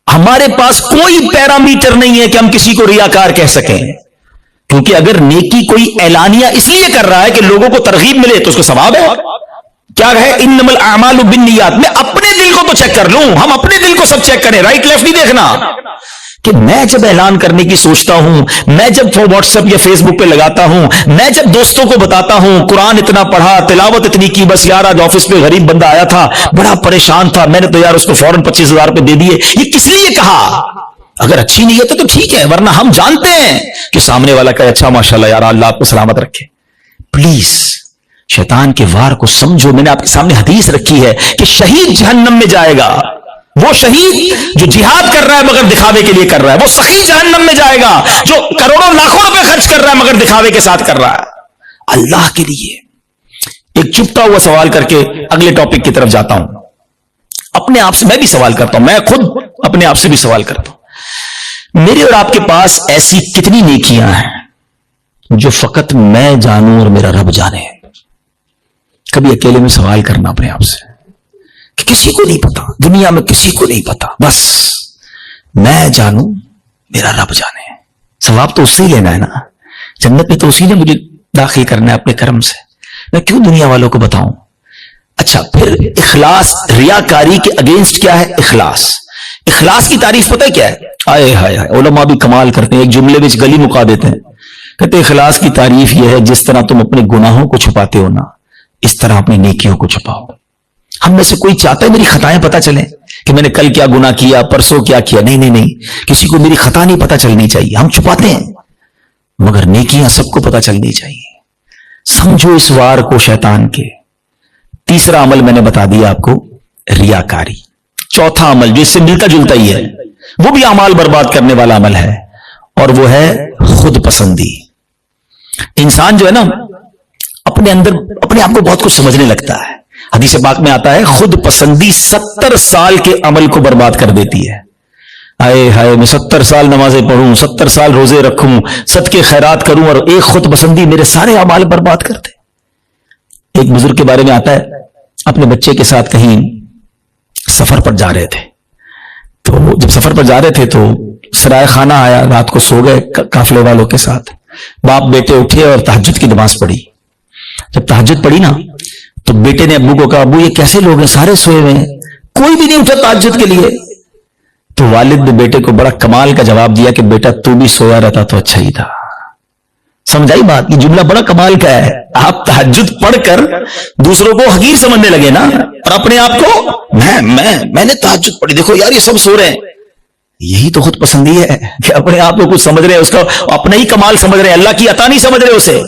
ہمارے پاس کوئی پیرامیٹر نہیں ہے کہ ہم کسی کو ریاکار کہہ سکیں, کیونکہ اگر نیکی کوئی اعلانیہ اس لیے کر رہا ہے کہ لوگوں کو ترغیب ملے تو اس کو ثواب ہے. کیا ہے انما الاعمال بالنیات, میں اپنے دل کو تو چیک کر لوں, ہم اپنے دل کو سب چیک کریں, رائٹ لیفٹ نہیں دیکھنا. کہ میں جب اعلان کرنے کی سوچتا ہوں, میں جب واٹس ایپ یا فیس بک پہ لگاتا ہوں, میں جب دوستوں کو بتاتا ہوں قرآن اتنا پڑھا, تلاوت اتنی کی, بس یار آج آفس پہ غریب بندہ آیا تھا بڑا پریشان تھا, میں نے تو یار اس کو فوراً 25,000 روپے دے دیے, یہ کس لیے کہا؟ اگر اچھی نیت ہے تو ٹھیک ہے, ورنہ ہم جانتے ہیں کہ سامنے والا کہے اچھا ماشاءاللہ یار اللہ آپ کو سلامت رکھے. پلیز شیطان کے وار کو سمجھو. میں نے آپ کے سامنے حدیث رکھی ہے کہ شہید جہنم میں جائے گا, وہ شہید جو جہاد کر رہا ہے مگر دکھاوے کے لیے کر رہا ہے, وہ سخی جہنم میں جائے گا جو کروڑوں لاکھوں روپے خرچ کر رہا ہے مگر دکھاوے کے ساتھ کر رہا ہے اللہ کے لیے. ایک چپتا ہوا سوال کر کے اگلے ٹاپک کی طرف جاتا ہوں. اپنے آپ سے میں بھی سوال کرتا ہوں, میں خود اپنے آپ سے بھی سوال کرتا ہوں. میرے اور آپ کے پاس ایسی کتنی نیکیاں ہیں جو فقط میں جانوں اور میرا رب جانے. کبھی اکیلے میں سوال کرنا اپنے آپ سے کہ کسی کو نہیں پتا, دنیا میں کسی کو نہیں پتا, بس میں جانوں میرا رب جانے. ثواب تو اس سے ہی لینا ہے نا, جنت میں تو اسی نے مجھے داخل کرنا ہے اپنے کرم سے, میں کیوں دنیا والوں کو بتاؤں. اچھا پھر اخلاص, ریاکاری کے اگینسٹ کیا ہے اخلاص. اخلاص کی تعریف پتہ ہے کیا ہے؟ آئے ہائے ہائے علماء بھی کمال کرتے ہیں, ایک جملے میں گلی مکا دیتے ہیں, کہتے ہیں اخلاص کی تعریف یہ ہے جس طرح تم اپنے گناہوں کو چھپاتے ہو نا اس طرح اپنی نیکیوں کو چھپاؤ. ہم میں سے کوئی چاہتا ہے میری خطائیں پتہ چلیں کہ میں نے کل کیا گناہ کیا, پرسوں کیا کیا؟ نہیں نہیں نہیں, کسی کو میری خطا نہیں پتہ چلنی چاہیے, ہم چھپاتے ہیں, مگر نیکیاں سب کو پتہ چلنی چاہیے. سمجھو اس وار کو شیطان کے. تیسرا عمل میں نے بتا دیا آپ کو, ریاکاری. چوتھا عمل جو اس سے ملتا جلتا ہی ہے, وہ بھی اعمال برباد کرنے والا عمل ہے, اور وہ ہے خود پسندی. انسان جو ہے نا اپنے اندر اپنے آپ کو بہت کچھ سمجھنے لگتا ہے. حدیث پاک میں آتا ہے خود پسندی 70 سال کے عمل کو برباد کر دیتی ہے. آئے ہائے میں 70 سال نمازیں پڑھوں, 70 سال روزے رکھوں, صدقے خیرات کروں, اور ایک خود پسندی میرے سارے اعمال برباد کر دے. ایک بزرگ کے بارے میں آتا ہے اپنے بچے کے ساتھ کہیں سفر پر جا رہے تھے, تو جب سفر پر جا رہے تھے تو سرائے خانہ آیا, رات کو سو گئے قافلے والوں کے ساتھ. باپ بیٹے اٹھے اور تہجد کی نماز پڑھی. جب تہجد پڑھی نا تو بیٹے نے ابو کو کہا ابو یہ کیسے لوگ ہیں, سارے سوئے ہوئے ہیں, کوئی بھی نہیں اٹھا تہجد کے لیے. تو والد نے بیٹے کو بڑا کمال کا جواب دیا کہ بیٹا تو بھی سویا رہتا تو اچھا ہی تھا. سمجھائی بات؟ یہ جملہ بڑا کمال کا ہے. آپ تہجد پڑھ کر دوسروں کو حقیر سمجھنے لگے نا, اور اپنے آپ کو میں نے تہجد پڑھی, دیکھو یار یہ سب سو رہے ہیں. یہی تو خود پسندی ہے کہ اپنے آپ کو کچھ سمجھ رہے ہیں, اس کا اپنا ہی کمال سمجھ رہے ہیں, اللہ کی عطا نہیں سمجھ رہے اسے.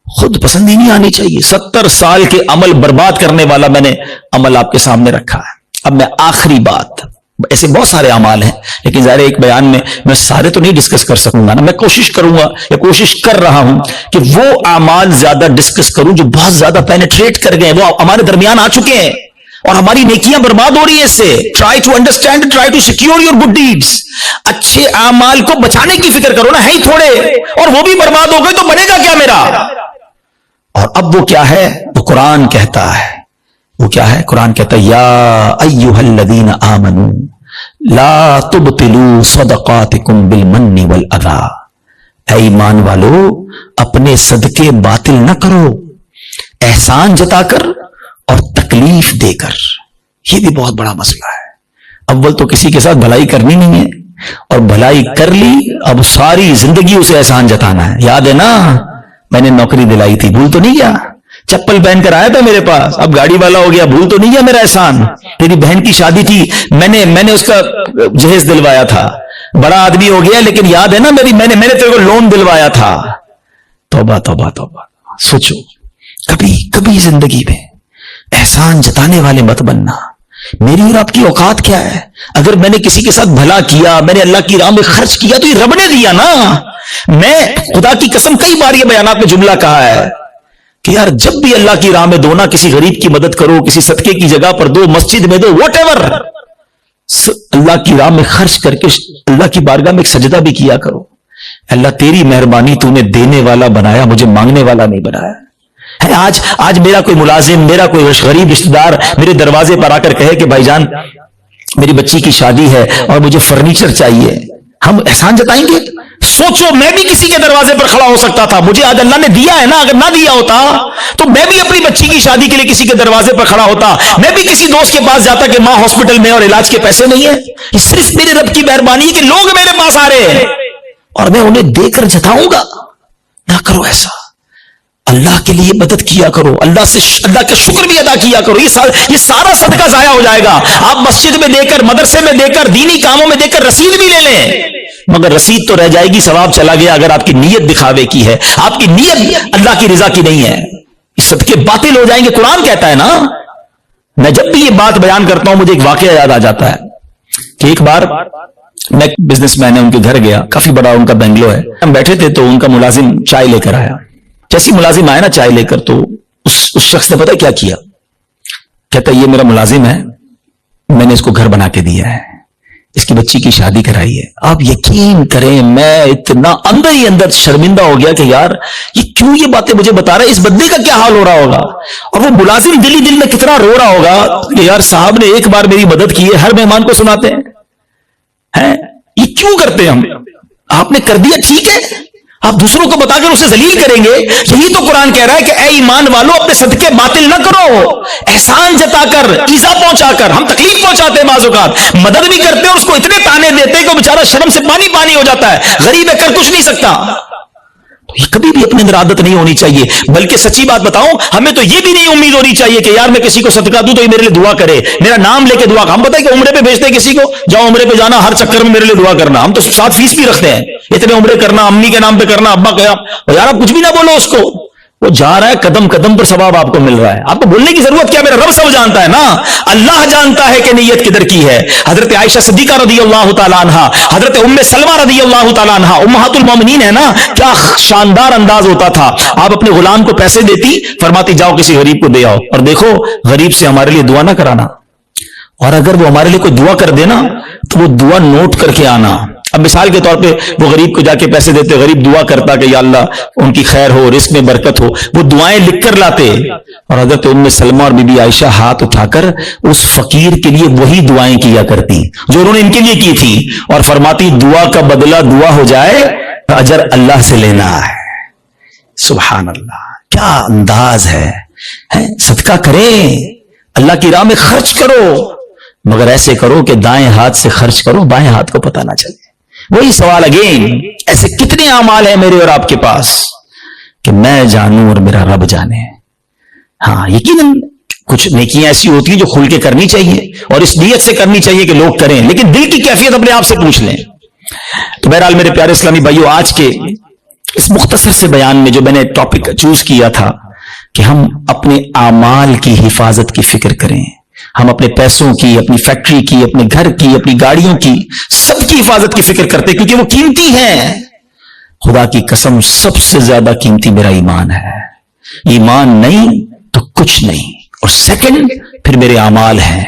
خود پسندی نہیں آنی چاہیے. 70 سال کے عمل برباد کرنے والا میں نے عمل آپ کے سامنے رکھا ہے. اب میں آخری بات, ایسے بہت سارے اعمال ہیں لیکن ظاہر ایک بیان میں سارے تو نہیں ڈسکس کر سکوں گا نا. میں کوشش کروں گا یا کوشش کر رہا ہوں کہ وہ اعمال زیادہ ڈسکس کروں جو بہت زیادہ پینیٹریٹ کر گئے, وہ ہمارے درمیان آ چکے ہیں اور ہماری نیکیاں برباد ہو رہی ہیں اس سے. Try to understand, try to secure your good deeds. اچھے اعمال کو بچانے کی فکر کرو نا, ہے ہی تھوڑے, اور وہ بھی برباد ہو گئے تو بنے گا کیا میرا. اور اب وہ کیا ہے, وہ قرآن کہتا ہے, وہ کیا ہے؟ قرآن کہتا ہے یا ایھا الذین آمنوا لا تبطلوا صدقاتکم بالمن والاذی. اے ایمان والو اپنے صدقے باطل نہ کرو احسان جتا کر اور تکلیف دے کر. یہ بھی بہت بڑا مسئلہ ہے. اول تو کسی کے ساتھ بھلائی کرنی نہیں ہے, اور بھلائی کر لی اب ساری زندگی اسے احسان جتانا ہے. یاد ہے نا میں نے نوکری دلائی تھی, بھول تو نہیں گیا؟ چپل پہن کر آیا تھا میرے پاس, اب گاڑی والا ہو گیا, بھول تو نہیں گیا میرا احسان؟ تیری بہن کی شادی تھی, میں نے اس کا جہیز دلوایا تھا, بڑا آدمی ہو گیا لیکن یاد ہے نا میں نے تیرے کو لون دلوایا تھا. توبہ توبہ توبہ. سوچو کبھی زندگی میں احسان جتانے والے مت بننا. میری اور آپ کی اوقات کیا ہے؟ اگر میں نے کسی کے ساتھ بھلا کیا, میں نے اللہ کی راہ میں خرچ کیا تو یہ رب نے دیا نا. میں خدا کی قسم کئی بار یہ بیانات میں جملہ کہا ہے کہ یار جب بھی اللہ کی راہ میں دو نا, کسی غریب کی مدد کرو, کسی صدقے کی جگہ پر دو, مسجد میں دو, واٹ ایور, اللہ کی راہ میں خرچ کر کے اللہ کی بارگاہ میں ایک سجدہ بھی کیا کرو. اللہ تیری مہربانی, تو نے دینے والا بنایا, مجھے مانگنے والا نہیں بنایا. آج میرا کوئی ملازم, میرا کوئی غریب رشتہ دار میرے دروازے پر آ کر کہے کہ بھائی جان میری بچی کی شادی ہے اور مجھے فرنیچر چاہیے, ہم احسان جتائیں گے؟ سوچو, میں بھی کسی کے دروازے پر کھڑا ہو سکتا تھا, مجھے آج اللہ نے دیا ہے نا, اگر نہ دیا ہوتا تو میں بھی اپنی بچی کی شادی کے لیے کسی کے دروازے پر کھڑا ہوتا, میں بھی کسی دوست کے پاس جاتا کہ ماں ہاسپٹل میں اور علاج کے پیسے نہیں ہیں. یہ صرف میرے رب کی مہربانی ہے کہ لوگ میرے پاس آ رہے ہیں اور میں انہیں دے کر جتاؤں گا. نہ کرو ایسا, اللہ کے لیے مدد کیا کرو, اللہ کا شکر بھی ادا کیا کرو. یہ سارا صدقہ ضائع ہو جائے گا. آپ مسجد میں دے کر, مدرسے میں دے کر, دینی کاموں میں دے کر رسید بھی لے لیں, مگر رسید تو رہ جائے گی, ثواب چلا گیا اگر آپ کی نیت دکھاوے کی ہے, آپ کی نیت اللہ کی رضا کی نہیں ہے. صدقے باطل ہو جائیں گے. قرآن کہتا ہے نا, میں جب بھی یہ بات بیان کرتا ہوں مجھے ایک واقعہ یاد آ جاتا ہے کہ ایک بار میں بزنس مین ہے ان کے گھر گیا, کافی بڑا ان کا بنگلو ہے. ہم بیٹھے تھے تو ان کا ملازم چائے لے کر آیا. جیسی ملازم آیا نا چائے لے کر, تو اس شخص نے پتہ کیا کہتا یہ میرا ملازم ہے, میں نے اس کو گھر بنا کے دیا ہے, اس کی بچی کی شادی کرائی ہے. آپ یقین کریں میں اتنا اندر ہی اندر شرمندہ ہو گیا کہ یار یہ کیوں یہ باتیں مجھے بتا رہا ہے, اس بندے کا کیا حال ہو رہا ہوگا, اور وہ ملازم دل ہی دل میں کتنا رو رہا ہوگا کہ یار صاحب نے ایک بار میری مدد کی ہے, ہر مہمان کو سناتے ہیں. یہ کیوں کرتے ہیں ہم؟ آپ نے کر دیا ٹھیک ہے, آپ دوسروں کو بتا کر اسے ذلیل کریں گے. یہی تو قرآن کہہ رہا ہے کہ اے ایمان والو اپنے صدقے باطل نہ کرو, احسان جتا کر, ایذا پہنچا کر. ہم تکلیف پہنچاتے ہیں بعض اوقات, مدد بھی کرتے ہیں اور اس کو اتنے تانے دیتے ہیں کہ بیچارہ شرم سے پانی پانی ہو جاتا ہے, غریب ہے کر کچھ نہیں سکتا. یہ کبھی بھی اپنے اندر عادت نہیں ہونی چاہیے. بلکہ سچی بات بتاؤں, ہمیں تو یہ بھی نہیں امید ہونی چاہیے کہ یار میں کسی کو صدقہ دوں تو یہ میرے لیے دعا کرے, میرا نام لے کے دعا. ہم پتہ ہے کہ عمرے پہ بھیجتے ہیں کسی کو, جاؤ عمرے پہ جانا, ہر چکر میں میرے لیے دعا کرنا. ہم تو ساتھ فیس بھی رکھتے ہیں, اتنے عمرے کرنا, امی کے نام پہ کرنا, ابا کا. اور یار آپ کچھ بھی نہ بولو اس کو, وہ جا رہا ہے قدم قدم پر ثواب آپ کو مل رہا ہے. آپ کو بولنے کی ضرورت کیا, میرا رب سب جانتا ہے نا, اللہ جانتا ہے کہ نیت کدھر کی ہے. حضرت عائشہ صدیقہ رضی اللہ تعالیٰ عنہ, حضرت ام سلمہ رضی اللہ تعالیٰ عنہ, امہات المومنین ہے نا, کیا شاندار انداز ہوتا تھا. آپ اپنے غلام کو پیسے دیتی, فرماتی جاؤ کسی غریب کو دے آؤ, اور دیکھو غریب سے ہمارے لیے دعا نہ کرانا, اور اگر وہ ہمارے لیے کوئی دعا کر دینا تو وہ دعا نوٹ کر کے آنا. اب مثال کے طور پہ وہ غریب کو جا کے پیسے دیتے, غریب دعا کرتا کہ یا اللہ ان کی خیر ہو, رزق میں برکت ہو, وہ دعائیں لکھ کر لاتے. اور حضرت ام سلمہ اور بی بی عائشہ ہاتھ اٹھا کر اس فقیر کے لیے وہی دعائیں کیا کرتی جو انہوں نے ان کے لیے کی تھی, اور فرماتی دعا کا بدلہ دعا ہو جائے, اجر اللہ سے لینا ہے. سبحان اللہ, کیا انداز ہے. صدقہ کریں, اللہ کی راہ میں خرچ کرو, مگر ایسے کرو کہ دائیں ہاتھ سے خرچ کرو, بائیں ہاتھ کو پتہ نہ چلے. وہی سوال اگین, ایسے کتنے اعمال ہیں میرے اور آپ کے پاس کہ میں جانوں اور میرا رب جانے. ہاں یقیناً کچھ نیکیاں ایسی ہوتی ہیں جو کھل کے کرنی چاہیے اور اس نیت سے کرنی چاہیے کہ لوگ کریں, لیکن دل کی کیفیت اپنے آپ سے پوچھ لیں. تو بہرحال میرے پیارے اسلامی بھائیوں, آج کے اس مختصر سے بیان میں جو میں نے ٹاپک چوز کیا تھا کہ ہم اپنے اعمال کی حفاظت کی فکر کریں, ہم اپنے پیسوں کی, اپنی فیکٹری کی, اپنے گھر کی, اپنی گاڑیوں کی, سب کی حفاظت کی فکر کرتے کیونکہ وہ قیمتی ہیں. خدا کی قسم سب سے زیادہ قیمتی میرا ایمان ہے. ایمان نہیں تو کچھ نہیں, اور سیکنڈ پھر میرے اعمال ہیں,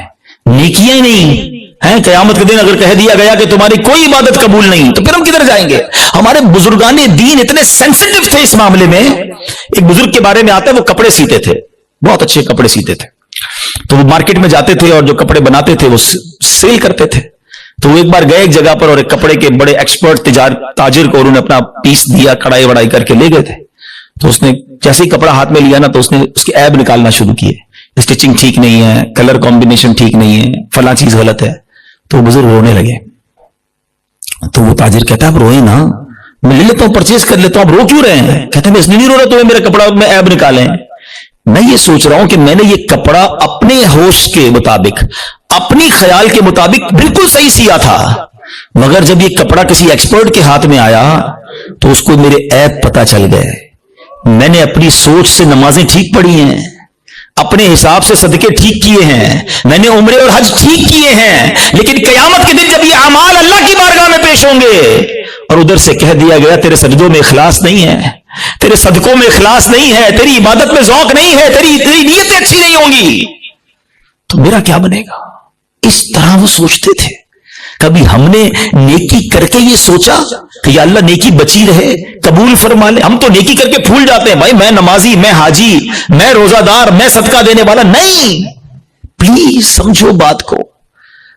نیکیاں نہیں ہیں. قیامت کے دن اگر کہہ دیا گیا کہ تمہاری کوئی عبادت قبول نہیں تو پھر ہم کدھر جائیں گے؟ ہمارے بزرگان دین اتنے سینسیٹیو تھے اس معاملے میں. ایک بزرگ کے بارے میں آتا ہے, وہ کپڑے سیتے تھے, بہت اچھے کپڑے سیتے تھے. تو وہ مارکیٹ میں جاتے تھے اور جو کپڑے بناتے تھے وہ سیل کرتے تھے. تو وہ ایک بار گئے ایک جگہ پر اور ایک کپڑے کے بڑے ایکسپرٹ تاجر کو انہوں نے اپنا پیس دیا, کڑائی وڑائی کر کے لے گئے تھے. تو اس نے جیسے ہی کپڑا ہاتھ میں لیا نا تو اس نے اس کے عیب نکالنا شروع کیے, اسٹچنگ ٹھیک نہیں ہے, کلر کمبینیشن ٹھیک نہیں ہے, فلاں چیز غلط ہے. تو وہ بزرگ رونے لگے. تو وہ تاجر کہتا ہے آپ روئے نا, میں لے لیتا ہوں, پرچیز کر لیتا ہوں, آپ رو کیوں رہے ہیں؟ کہتے ہیں میں اس لیے نہیں رو رہا تو میرا کپڑا میں عیب نکالیں. میں یہ سوچ رہا ہوں کہ میں نے یہ کپڑا اپنے ہوش کے مطابق, اپنی خیال کے مطابق بالکل صحیح سیا تھا, مگر جب یہ کپڑا کسی ایکسپرٹ کے ہاتھ میں آیا تو اس کو میرے عیب پتہ چل گئے. میں نے اپنی سوچ سے نمازیں ٹھیک پڑھی ہیں, اپنے حساب سے صدقے ٹھیک کیے ہیں, میں نے عمرے اور حج ٹھیک کیے ہیں, لیکن قیامت کے دن جب یہ اعمال اللہ کی بارگاہ میں پیش ہوں گے اور ادھر سے کہہ دیا گیا تیرے سجدوں میں اخلاص نہیں ہے, تیرے صدقوں میں اخلاص نہیں ہے, تیری عبادت میں ذوق نہیں ہے, تیری نیتیں اچھی نہیں ہوں گی, تو میرا کیا بنے گا؟ اس طرح وہ سوچتے تھے. کبھی ہم نے نیکی کر کے یہ سوچا کہ یا اللہ نیکی بچی رہے, قبول فرما لے. ہم تو نیکی کر کے پھول جاتے ہیں, بھائی میں نمازی, میں حاجی, میں روزہ دار, میں صدقہ دینے والا. نہیں, پلیز سمجھو بات کو.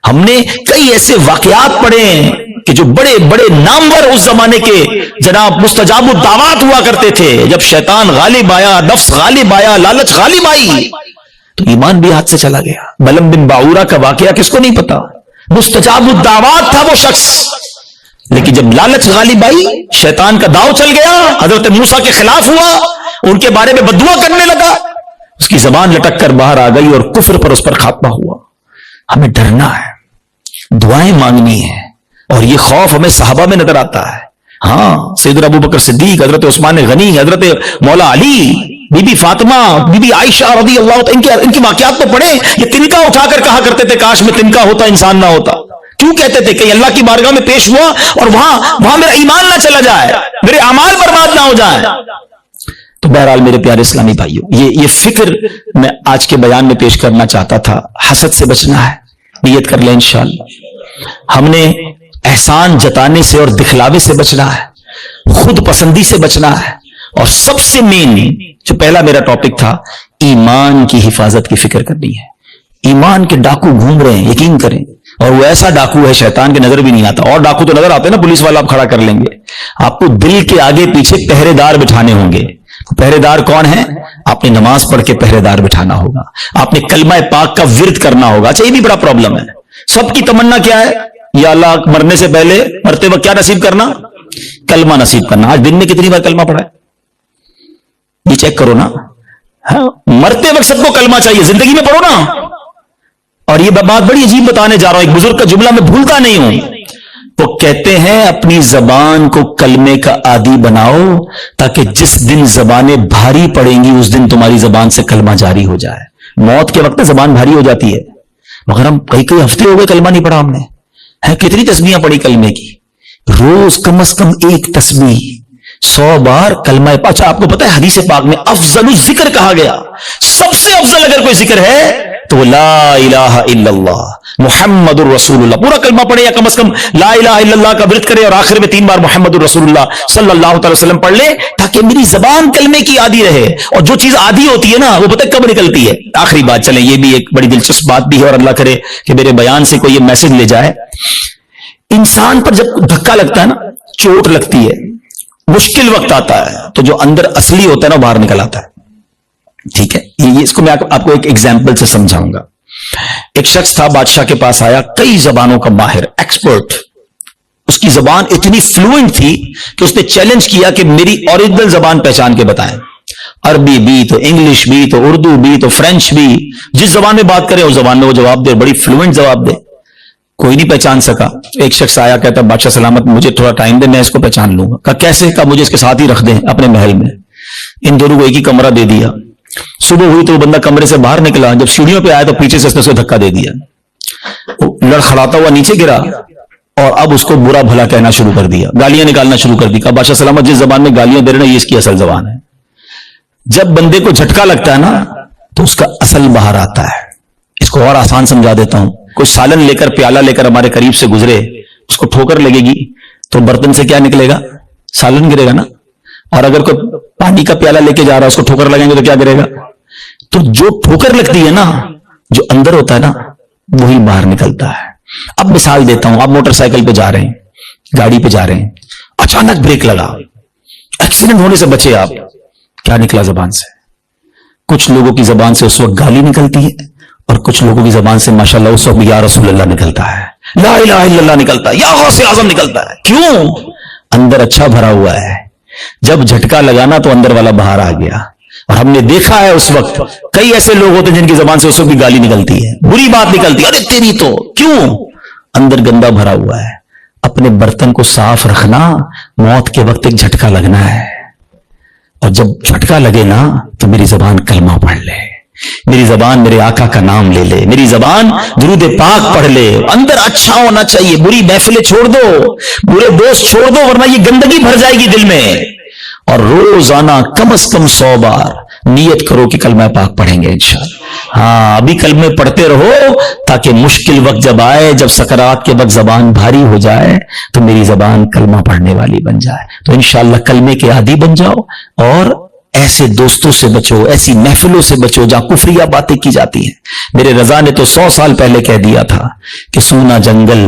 ہم نے کئی ایسے واقعات پڑھے ہیں کہ جو بڑے بڑے نامور اس زمانے کے جناب مستجاب الدعوات ہوا کرتے تھے. جب شیطان غالب آیا, نفس غالب آیا, لالچ غالب آئی, تو ایمان بھی ہاتھ سے چلا گیا. بلم بن باورا کا واقعہ کس کو نہیں پتا؟ مستجاب الدعوات تھا وہ شخص, لیکن جب لالچ غالب آئی, شیطان کا داؤ چل گیا, حضرت موسیٰ کے خلاف ہوا, ان کے بارے میں بددعا کرنے لگا, اس کی زبان لٹک کر باہر آ گئی اور کفر پر اس پر خاتمہ ہوا. ہمیں ڈرنا ہے, دعائیں مانگنی ہے, اور یہ خوف ہمیں صحابہ میں نظر آتا ہے. ہاں, سیدنا ابو بکر صدیق, حضرت عثمان غنی, حضرت مولا علی, بی بی فاطمہ, بی بی عائشہ رضی اللہ عنہ, ان کی واقعات تو پڑھیں. یہ تنکا اٹھا کر کہا کرتے تھے کاش میں تنکا ہوتا انسان نہ ہوتا. کیوں کہتے تھے؟ کہ اللہ کی بارگاہ میں پیش ہوا اور وہاں میرا ایمان نہ چلا جائے, میرے اعمال برباد نہ ہو جائیں. تو بہرحال میرے پیارے اسلامی بھائیوں, یہ فکر میں آج کے بیان میں پیش کرنا چاہتا تھا. حسد سے بچنا ہے, نیت کر لیں انشاءاللہ. ہم نے احسان جتانے سے اور دکھلاوے سے بچنا ہے, خود پسندی سے بچنا ہے, اور سب سے مین جو پہلا میرا ٹاپک تھا, ایمان کی حفاظت کی فکر کرنی ہے. ایمان کے ڈاکو گھوم رہے ہیں, یقین کریں, اور وہ ایسا ڈاکو ہے شیطان کے نظر بھی نہیں آتا. اور ڈاکو تو نظر آتے ہیں نا, پولیس والا آپ کھڑا کر لیں گے. آپ کو دل کے آگے پیچھے پہرے دار بٹھانے ہوں گے. پہرے دار کون ہیں؟ آپ نے نماز پڑھ کے پہرے دار بٹھانا ہوگا, آپ نے کلمہ پاک کا ورد کرنا ہوگا. اچھا, یہ بھی بڑا پرابلم ہے. سب کی تمنا کیا ہے؟ یا اللہ مرنے سے پہلے, مرتے وقت کیا نصیب کرنا؟ کلمہ نصیب کرنا. آج دن میں کتنی بار کلمہ پڑھا ہے؟ یہ چیک کرو نا. مرتے وقت سب کو کلمہ چاہیے, زندگی میں پڑھو نا. اور یہ بات بڑی عجیب بتانے جا رہا ہوں, ایک بزرگ کا جملہ میں بھولتا نہیں ہوں. وہ کہتے ہیں اپنی زبان کو کلمے کا عادی بناؤ, تاکہ جس دن زبانیں بھاری پڑیں گی اس دن تمہاری زبان سے کلمہ جاری ہو جائے. موت کے وقت زبان بھاری ہو جاتی ہے, مگر ہم کئی ہفتے ہو گئے کلمہ نہیں پڑھا ہم نے. کتنی تسبیحاں پڑھی کلمے کی؟ روز کم از کم ایک تسبیح, 100 بار کلمہ. اچھا, آپ کو پتا ہے حدیث پاک میں افضل الذکر کہا گیا, سب سے افضل اگر کوئی ذکر ہے تو لا الہ الا اللہ محمد الرسول اللہ. پورا کلمہ پڑھے, یا کم از کم لا الہ الا اللہ کا ورد کرے, اور آخر میں 3 بار محمد الرسول اللہ صلی اللہ تعالی وسلم پڑھ لے, تاکہ میری زبان کلمے کی عادی رہے. اور جو چیز عادی ہوتی ہے نا, وہ پتہ کب نکلتی ہے؟ آخری بات, چلیں یہ بھی ایک بڑی دلچسپ بات بھی ہے, اور اللہ کرے کہ میرے بیان سے کوئی یہ میسج لے جائے. انسان پر جب دھکا لگتا ہے نا, چوٹ لگتی ہے, مشکل وقت آتا ہے, تو جو اندر اصلی ہوتا ہے نا باہر نکل آتا ہے. ٹھیک ہے, یہ اس کو میں آپ کو ایک ایگزامپل سے سمجھاؤں گا. ایک شخص تھا, بادشاہ کے پاس آیا, کئی زبانوں کا ماہر, ایکسپرٹ. اس کی زبان اتنی فلوئنٹ تھی کہ اس نے چیلنج کیا کہ میری اوریجنل زبان پہچان کے بتائیں. عربی بھی تو انگلش بھی تو اردو بھی تو فرینچ بھی, جس زبان میں بات کرے اس زبان میں وہ جواب دے, بڑی فلوئنٹ جواب دے. کوئی نہیں پہچان سکا. ایک شخص آیا, کہتا بادشاہ سلامت مجھے تھوڑا ٹائم دے, میں اس کو پہچان لوں گا. کہا کیسے؟ کہا مجھے اس کے ساتھ ہی رکھ دیں اپنے محل میں. ان دونوں کو ایک ہی کمرہ دے دیا. صبح ہوئی تو وہ بندہ کمرے سے باہر نکلا, جب سیڑھیوں پہ آیا تو پیچھے سے اس نے اسے دھکا دے دیا, لڑکھڑاتا ہوا نیچے گرا, اور اب اس کو برا بھلا کہنا شروع کر دیا, گالیاں نکالنا شروع کر دی. کہا بادشاہ سلامت جس زبان میں گالیاں دے رہے ہیں یہ اس کی اصل زبان ہے. جب بندے کو جھٹکا لگتا ہے نا تو اس کا اصل باہر آتا ہے. اس کو اور آسان سمجھا دیتا ہوں. کوئی سالن لے کر, پیالہ لے کر ہمارے قریب سے گزرے, اس کو ٹھوکر لگے گی تو برتن سے کیا نکلے گا؟ سالن گرے گا نا. اور اگر کوئی پانی کا پیالہ لے کے جا رہا ہے, اس کو ٹھوکر لگیں گے تو کیا گرے گا؟ تو جو ٹھوکر لگتی ہے نا, جو اندر ہوتا ہے نا, وہی باہر نکلتا ہے. اب مثال دیتا ہوں, آپ موٹر سائیکل پہ جا رہے ہیں, گاڑی پہ جا رہے ہیں, اچانک بریک لگا, ایکسیڈنٹ ہونے سے بچے آپ, کیا نکلا زبان سے؟ کچھ لوگوں کی زبان سے اس وقت گالی نکلتی ہے, اور کچھ لوگوں کی زبان سے ماشاءاللہ اس وقت یا رسول اللہ نکلتا ہے, لا الہ الا اللہ نکلتا ہے, یا غوث اعظم نکلتا ہے. کیوں؟ اندر اچھا بھرا ہوا ہے. جب جھٹکا لگانا تو اندر والا باہر آ گیا. اور ہم نے دیکھا ہے اس وقت کئی ایسے لوگ ہوتے ہیں جن کی زبان سے اس وقت بھی گالی نکلتی ہے, بری بات نکلتی ہے, ارے تیری تو. کیوں؟ اندر گندا بھرا ہوا ہے. اپنے برتن کو صاف رکھنا, موت کے وقت ایک جھٹکا لگنا ہے, اور جب جھٹکا لگے نا تو میری زبان کلمہ پڑھ لے, میری زبان میرے آقا کا نام لے لے, میری زبان درود پاک پڑھ لے. اندر اچھا ہونا چاہیے. بری محفلیں چھوڑ دو, برے دوست چھوڑ دو, ورنہ یہ گندگی بھر جائے گی دل میں. اور روزانہ کم از کم 100 بار نیت کرو کہ کلمہ پاک پڑھیں گے انشاءاللہ. ہاں ابھی کلمے پڑھتے رہو تاکہ مشکل وقت جب آئے، جب سکرات کے وقت زبان بھاری ہو جائے تو میری زبان کلمہ پڑھنے والی بن جائے. تو انشاءاللہ کلمے کے عادی بن جاؤ، اور ایسے دوستوں سے بچو، ایسی محفلوں سے بچو جہاں کفریہ باتیں کی جاتی ہیں. میرے رضا نے تو 100 سال پہلے کہہ دیا تھا کہ سونا جنگل،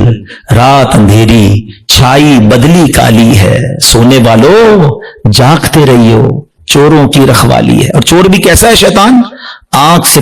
رات اندھیری، چھائی بدلی کالی ہے، سونے والوں جاگتے رہیو، چوروں کی رکھوالی ہے. اور چور بھی کیسا ہے شیطان؟ آنکھ سے